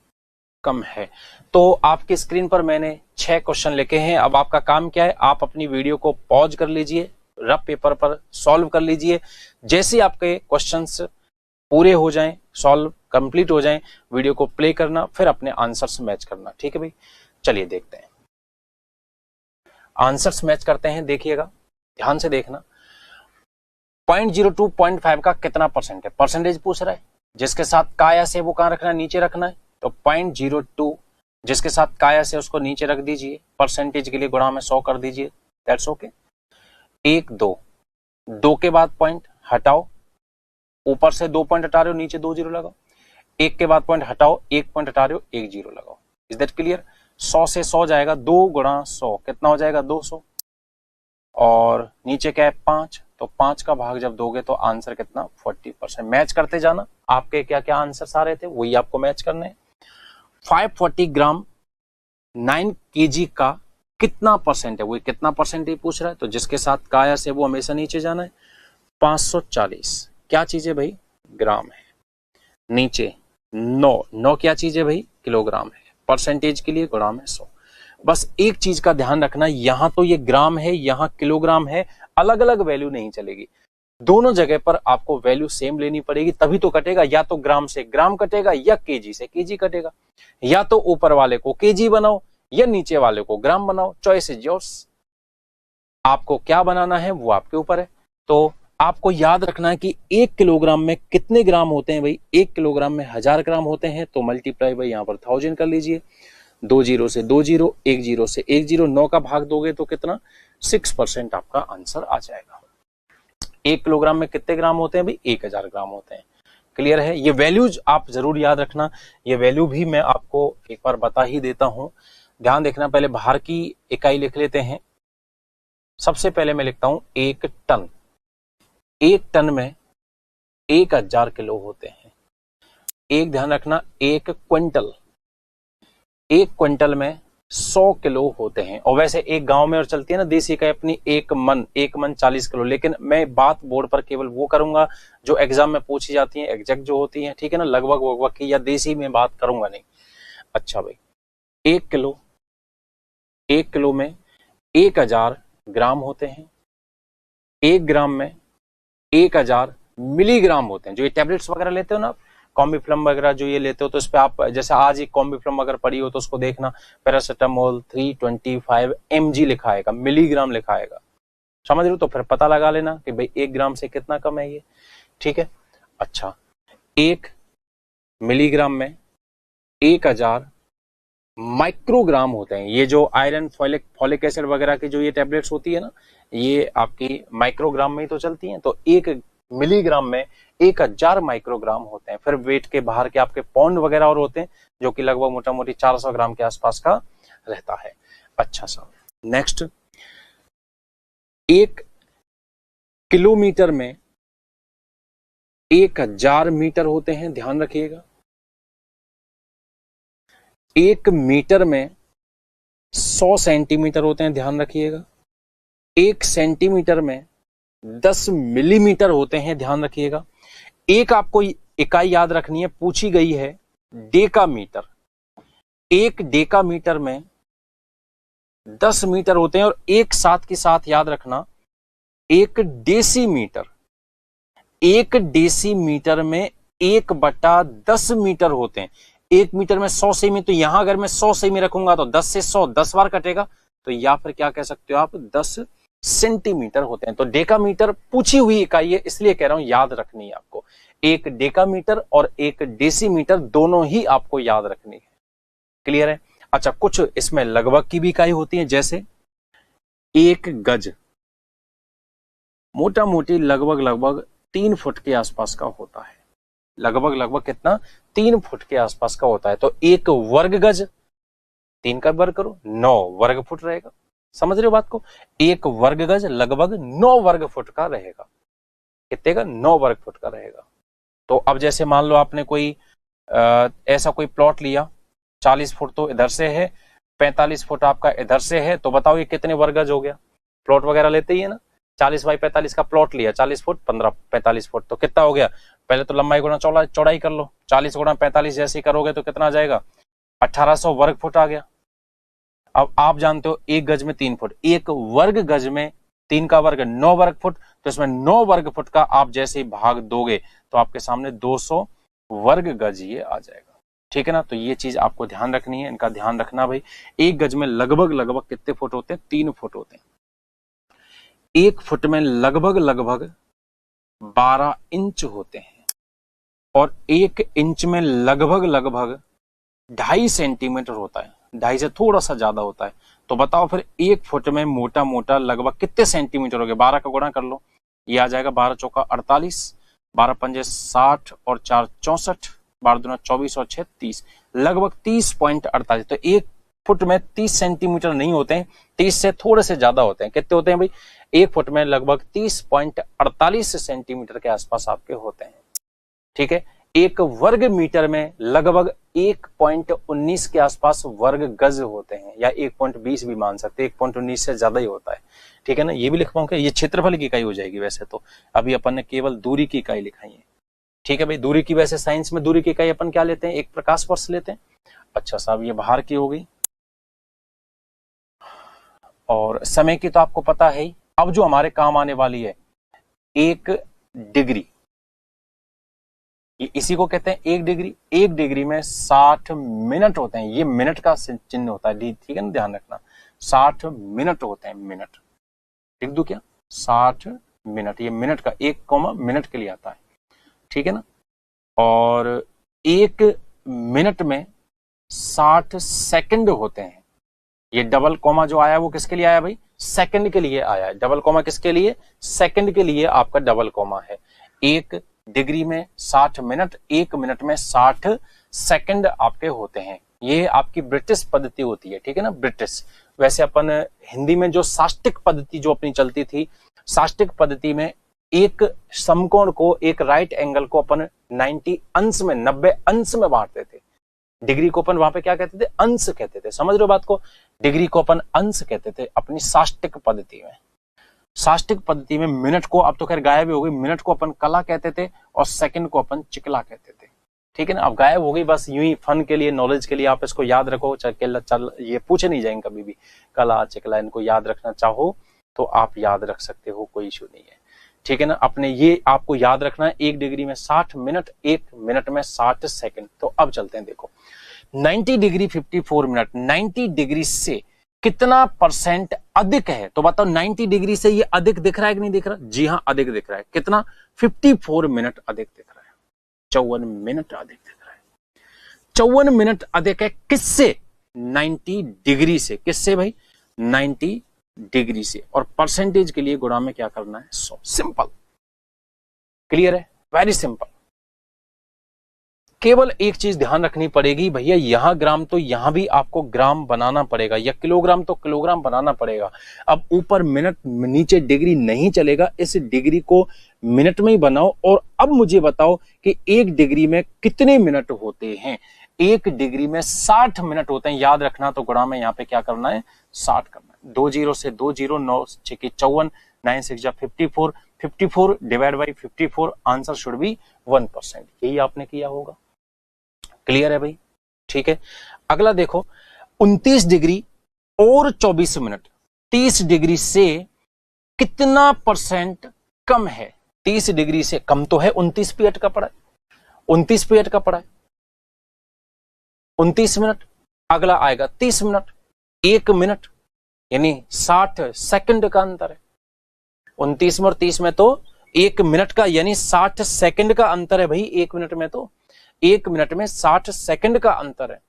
S1: कम है? तो आपकी स्क्रीन पर मैंने 6 क्वेश्चन लिखे हैं। अब आपका काम क्या है? आप अपनी वीडियो को पॉज कर लीजिए, रफ पेपर पर सॉल्व कर लीजिए। जैसे आपके क्वेश्चंस पूरे हो जाएं, सॉल्व कंप्लीट हो जाएं, वीडियो को प्ले करना, फिर अपने आंसर्स मैच करना। ठीक है भाई? चलिए देखते हैं, आंसर्स मैच करते हैं। देखिएगा, ध्यान से देखना। 0.02 0.5 का कितना परसेंट है? परसेंटेज पूछ रहा है। जिसके साथ काया से वो कहां रखना है? नीचे रखना है। तो 0.02 जिसके साथ काया से उसको नीचे रख दीजिए, परसेंटेज के लिए गुणा में 100 कर दीजिए। That's okay. 1 2 2 के बाद पॉइंट हटाओ, ऊपर से 2 पॉइंट हटा रहे हो, नीचे 2 जीरो लगाओ। 1 के बाद पॉइंट हटाओ, 1 पॉइंट हटा रहे हो, 1 जीरो लगाओ। Is that clear? 100 से 100 जाएगा, 2 गुणा 100 कितना हो जाएगा? 200। और नीचे क्या है? 5। तो 5 का भाग जब दोगे तो आंसर कितना? 40%। मैच करते जाना, आपके क्या क्या आंसर आ रहे थे वही आपको मैच करने हैं। 540 ग्राम 9 kg का कितना परसेंट है? वो कितना परसेंट ही पूछ रहा है। तो जिसके साथ काया से वो हमेशा नीचे जाना है। 540 क्या चीज है भाई? ग्राम है। नीचे 9 क्या चीज है भाई? किलोग्राम है। परसेंटेज के लिए गुणा में 100। बस एक चीज का ध्यान रखना, यहां तो ये ग्राम है, यहां किलोग्राम है, अलग अलग वैल्यू नहीं चलेगी, दोनों जगह पर आपको वैल्यू सेम लेनी पड़ेगी, तभी तो कटेगा। या तो ग्राम से ग्राम कटेगा या केजी से केजी कटेगा, या तो ऊपर वाले को केजी बनाओ या नीचे वाले को ग्राम बनाओ, चॉइस इज योर्स। आपको क्या बनाना है वो आपके ऊपर है। तो आपको याद रखना है कि 1 किलोग्राम में कितने ग्राम होते हैं भाई, 1 किलोग्राम में 1000 ग्राम होते हैं, तो मल्टीप्लाई भाई यहां पर 1000 कर लीजिए, 2 जीरो से 2 जीरो, 1 जीरो से 1 जीरो, 9 का भाग दोगे तो कितना, 6% आपका आंसर आ जाएगा। 1 किलोग्राम में कितने ग्राम होते हैं भाई, 1000 ग्राम होते हैं। क्लियर है? ये वैल्यूज आप जरूर याद रखना, ये वैल्यू भी मैं आपको एक बार बता ही देता हूं, ध्यान देखना। पहले भार की इकाई लिख लेते हैं। सबसे पहले मैं लिखता हूं 1 टन। 1 टन में 1000 किलो होते हैं। एक ध्यान रखना, 1 क्विंटल, 1 क्विंटल में 100 किलो होते हैं। और वैसे एक गांव में और चलती है ना देसी इकाई अपनी, 1 मन, 1 मन 40 किलो। लेकिन मैं बात बोर्ड पर केवल वो करूंगा जो एग्जाम में पूछी जाती है, एग्जैक्ट जो होती है, ठीक है ना, लगभग वगभग की, या देसी में बात करूंगा नहीं। अच्छा भाई, 1 किलो, 1 किलो में 1000 ग्राम होते हैं। 1 ग्राम में 1000 मिलीग्राम होते हैं। जो ये टैबलेट्स वगैरह लेते हो ना, कॉम्बिफ्लम वगैरह जो ये लेते हो, तो इस पे आप जैसे आज एक कॉम्बिफ्लम अगर पड़ी हो तो उसको देखना, पैरासिटामोल 325 mg लिखा आएगा, मिलीग्राम लिखा आएगा, समझ रहे हो? तो फिर पता लगा लेना कि भाई 1 ग्राम से कितना कम है ये, ठीक है। अच्छा, 1 मिलीग्राम में 1000 माइक्रोग्राम होते हैं। ये जो आयरन, फॉलिक एसिड वगैरह की जो ये टैबलेट्स होती है ना, ये आपकी माइक्रोग्राम में ही तो चलती हैं। तो 1 मिलीग्राम में 1000 माइक्रोग्राम होते हैं। फिर वेट के बाहर के आपके पौंड वगैरह और होते हैं, जो कि लगभग मोटा मोटी 400 ग्राम के आसपास का रहता है। अच्छा सा, नेक्स्ट, 1 किलोमीटर में 1000 मीटर होते हैं, ध्यान रखिएगा। 1 मीटर में 100 सेंटीमीटर होते हैं, ध्यान रखिएगा। 1 सेंटीमीटर में 10 मिलीमीटर होते हैं, ध्यान रखिएगा। एक आपको इकाई याद रखनी है, पूछी गई है, डेकामीटर। 1 डेकामीटर में 10 मीटर होते हैं। और एक साथ के साथ याद रखना, 1 डेसीमीटर, 1 डेसीमीटर में 1/10 मीटर होते हैं। 1 मीटर में 100 सेमी, तो यहां अगर मैं 100 सेमी रखूंगा तो 10 से 100 10 बार कटेगा, तो या फिर क्या कह सकते हो आप, 10 सेंटीमीटर होते हैं। तो डेकामीटर पूछी हुई इकाई है, इसलिए कह रहा हूं याद रखनी है आपको। 1 डेकामीटर और 1 डेसीमीटर दोनों ही आपको याद रखनी है। क्लियर है? अच्छा, कुछ इसमें लगभग की भी इकाई होती है, जैसे 1 गज मोटा मोटी लगभग 3 फुट के आसपास का होता है। लगभग कितना, 3 फुट के आसपास का होता है। तो 1 वर्ग गज, 3 का वर्ग करो, 9 वर्ग फुट रहेगा। समझ रहे हो बात को? 1 वर्ग गज लगभग 9 वर्ग फुट का रहेगा। कितने का? 9 वर्ग फुट का रहेगा। तो अब जैसे मान लो आपने कोई ऐसा कोई प्लॉट लिया, 40 फुट तो इधर से है, 45 फुट आपका इधर से है, तो बताओ ये कितने वर्ग गज हो गया? प्लॉट वगैरह लेते ही है ना, 40 बाई 45 का प्लॉट लिया, 40 फुट 15 45 फुट, तो कितना हो गया? पहले तो लंबाई गुणा चौड़ाई कर लो, 40 गुणा 45 जैसे ही करोगे तो कितना आ जाएगा? 1800 वर्ग फुट आ गया। अब आप जानते हो 1 गज में 3 फुट, 1 वर्ग गज में 3 का वर्ग 9 वर्ग फुट, तो इसमें 9 वर्ग फुट का आप जैसे ही भाग दोगे तो आपके सामने 200 वर्ग गज ये आ जाएगा। ठीक है ना? तो ये चीज आपको ध्यान रखनी है, इनका ध्यान रखना भाई। 1 गज में लगभग कितने फुट होते हैं? 3 फुट होते हैं। 1 फुट में लगभग 12 इंच होते हैं। और 1 इंच में लगभग 2.5 सेंटीमीटर होता है, 2.5 से थोड़ा सा ज्यादा होता है। तो बताओ फिर 1 फुट में मोटा मोटा लगभग कितने सेंटीमीटर हो गए? 12 का गुणा कर लो, ये आ जाएगा 12 चौका 48, 12 पंजे 60 और 4 64, 12 दूना 24 और 6 30, लगभग 30.48। तो 1 फुट में 30 सेंटीमीटर नहीं होते हैं, 30 से थोड़े से ज्यादा होते हैं। कितने होते हैं भाई? 1 फुट में लगभग 30.48 सेंटीमीटर के आसपास आपके होते हैं। ठीक है? 1 वर्ग मीटर में लगभग 1.19 के आसपास वर्ग गज होते हैं, या 1.20 भी मान सकते हैं, 1.19 से ज्यादा ही होता है। ठीक है ना? ये भी लिख पाऊंगा, ये क्षेत्रफल की इकाई हो जाएगी। वैसे तो अभी अपन ने केवल दूरी की इकाई लिखाई है। ठीक है भाई, दूरी की, वैसे साइंस में दूरी की इकाई अपन क्या लेते हैं? 1 प्रकाश वर्ष लेते हैं। अच्छा साहब, ये बाहर की हो गई। और समय की तो आपको पता है ही। अब जो हमारे काम आने वाली है 1 डिग्री, इसी को कहते हैं 1 डिग्री। 1 डिग्री में 60 मिनट होते हैं, ये मिनट का चिन्ह होता है डी, ठीक है ना, ध्यान रखना। 60 मिनट होते हैं, मिनट लिख दूं क्या, 60 मिनट, ये मिनट का 1 मिनट के लिए आता है, ठीक है ना। और 1 मिनट में 60 सेकंड होते हैं। ये डबल कॉमा जो आया है वो किसके लिए आया भाई, सेकंड के लिए आया है। डबल कॉमा किसके लिए, सेकंड के लिए आपका डबल कॉमा है। 1 डिग्री में 60 मिनट, 1 मिनट में 60 सेकंड आपके होते हैं। ये आपकी ब्रिटिश पद्धति होती है, ठीक है ना, ब्रिटिश। वैसे अपन हिंदी में जो साष्टिक पद्धति जो अपनी चलती थी, साष्टिक पद्धति में एक समकोण को, एक राइट एंगल को अपन 90 अंश में, 90 अंश में बांटते थे। डिग्री को अपन वहां पे क्या कहते थे, अंश कहते थे, समझ रहे हो बात को। डिग्री को अपन अंश कहते थे अपनी साष्टिक पद्धति में। साष्टिक पद्धति में मिनट को, अब तो खैर गायब ही हो गई, मिनट को अपन कला कहते थे और सेकंड को अपन चिकला कहते थे, ठीक है ना। अब गायब हो गई, बस यूं ही फन के लिए, नॉलेज के लिए आप इसको याद रखो। चल ये पूछे नहीं जाएंगे कभी भी, कला चिकला, इनको याद रखना चाहो तो आप याद रख सकते हो, कोई इशू नहीं है, ठीक है ना। अपने ये आपको याद रखना है, 1 डिग्री में 60 मिनट, 1 मिनट में 60 सेकंड। तो अब चलते हैं, देखो 90 डिग्री 54 मिनट, 90 डिग्री से कितना परसेंट अधिक है, तो बताओ 90 डिग्री से ये अधिक दिख रहा है कि नहीं दिख रहा। जी हाँ, अधिक दिख रहा है। कितना, 54 मिनट अधिक दिख रहा है, 54 मिनट अधिक दिख रहा है। 54 मिनट अधिक है किससे, 90 डिग्री से। किससे भाई, 90 डिग्री से। और परसेंटेज के लिए गुणा में क्या करना है, 100। सिंपल, क्लियर है, वेरी सिंपल। केवल एक चीज ध्यान रखनी पड़ेगी भैया, यहां ग्राम तो यहां भी आपको ग्राम बनाना पड़ेगा, या किलोग्राम तो किलोग्राम बनाना पड़ेगा। अब ऊपर मिनट, नीचे डिग्री नहीं चलेगा, इस डिग्री को मिनट में ही बनाओ। और अब मुझे बताओ कि 1 डिग्री में कितने मिनट होते हैं। 1 डिग्री में 60 मिनट होते हैं, याद रखना। तो गुणा में यहाँ पे क्या करना है, 60 करना है। 2 0 से 2 0, 9 6 54, 9 6 54, 54 divide by 54, answer should be 1%। यही आपने किया होगा, क्लियर है भाई, ठीक है। अगला देखो, 29 डिग्री और 24 मिनट, 30 डिग्री से कितना परसेंट कम है। 30 डिग्री से कम तो है, 29 पीरियड का पड़ा है, 29 पीरियड का पड़ा है, 29 मिनट। अगला आएगा 30 मिनट, 1 मिनट यानी 60 सेकंड का अंतर है। 29 में और 30 में तो 1 मिनट का यानी 60 सेकंड का अंतर है भाई। 1 मिनट में तो 1 मिनट में 60 सेकंड का अंतर है,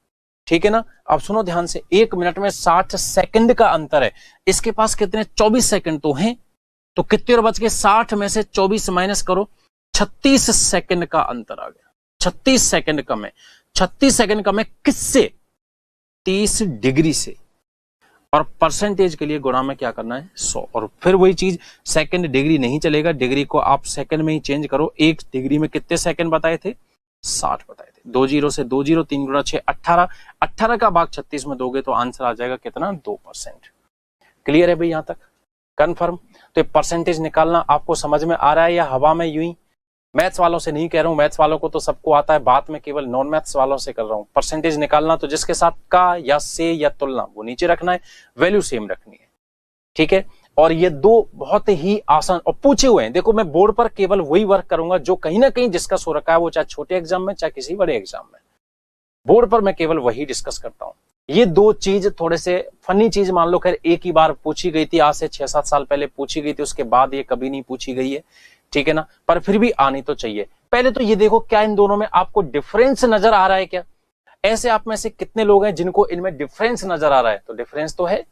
S1: ठीक है ना। अब सुनो ध्यान से, 1 मिनट में 60 सेकंड का अंतर है। इसके पास कितने, 24 सेकंड तो हैं, तो कितने और बच गए, 60 में से 24 माइनस करो, 36 सेकंड का अंतर आ गया। 36 सेकंड कम है। 36 सेकंड कम है किससे, 30 डिग्री से। और परसेंटेज के लिए गुणा में क्या करना है, 100। और फिर वही चीज, सेकंड डिग्री नहीं चलेगा, डिग्री को आप सेकंड में ही चेंज करो। 1 डिग्री में कितने सेकंड बताए थे, 60 बताए थे। 2 0 से 2 0, 3 गुणा 6 18, 18 का भाग 36 में दोगे तो आंसर आ जाएगा कितना, 2%। क्लियर है भाई, यहां तक कंफर्म। तो ये परसेंटेज निकालना आपको समझ में आ रहा है या हवा में यूं ही। मैथ्स वालों से नहीं कह रहा हूं, मैथ्स वालों को तो सबको आता है, बात में केवल नॉन मैथ्स वालों से कर रहा हूं। परसेंटेज निकालना तो जिसके साथ का या से या तुलना वो नीचे रखना है, वैल्यू सेम रखनी है, ठीक है। और ये 2 बहुत ही आसान और पूछे हुए हैं। देखो मैं बोर्ड पर केवल वही वर्क करूंगा जो कहीं ना कहीं डिस्कस हो रखा है, वो चाहे छोटे एग्जाम में चाहे किसी बड़े एग्जाम में, बोर्ड पर मैं केवल वही डिस्कस करता हूं। ये 2 चीज थोड़े से फनी चीज मान लो, खैर एक ही बार पूछी गई थी, आज से 6-7 साल पहले पूछी गई थी, उसके बाद ये कभी नहीं पूछी गई है, ठीक है ना। पर फिर भी आनी तो चाहिए। पहले तो ये देखो, क्या इन दोनों में आपको डिफरेंस नजर आ रहा है क्या। ऐसे आप में से कितने लोग हैं जिनको इनमें डिफरेंस नजर आ रहा है, तो डिफरेंस तो है।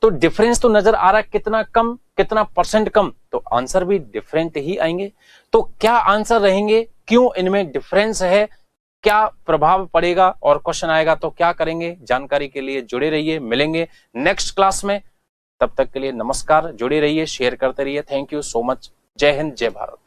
S1: तो डिफरेंस तो नजर आ रहा है, कितना कम, कितना परसेंट कम, तो आंसर भी डिफरेंट ही आएंगे। तो क्या आंसर रहेंगे, क्यों इनमें डिफरेंस है, क्या प्रभाव पड़ेगा, और क्वेश्चन आएगा तो क्या करेंगे। जानकारी के लिए जुड़े रहिए, मिलेंगे नेक्स्ट क्लास में। तब तक के लिए नमस्कार, जुड़े रहिए, शेयर करते रहिए। Thank you so much. जय हिंद, जय भारत।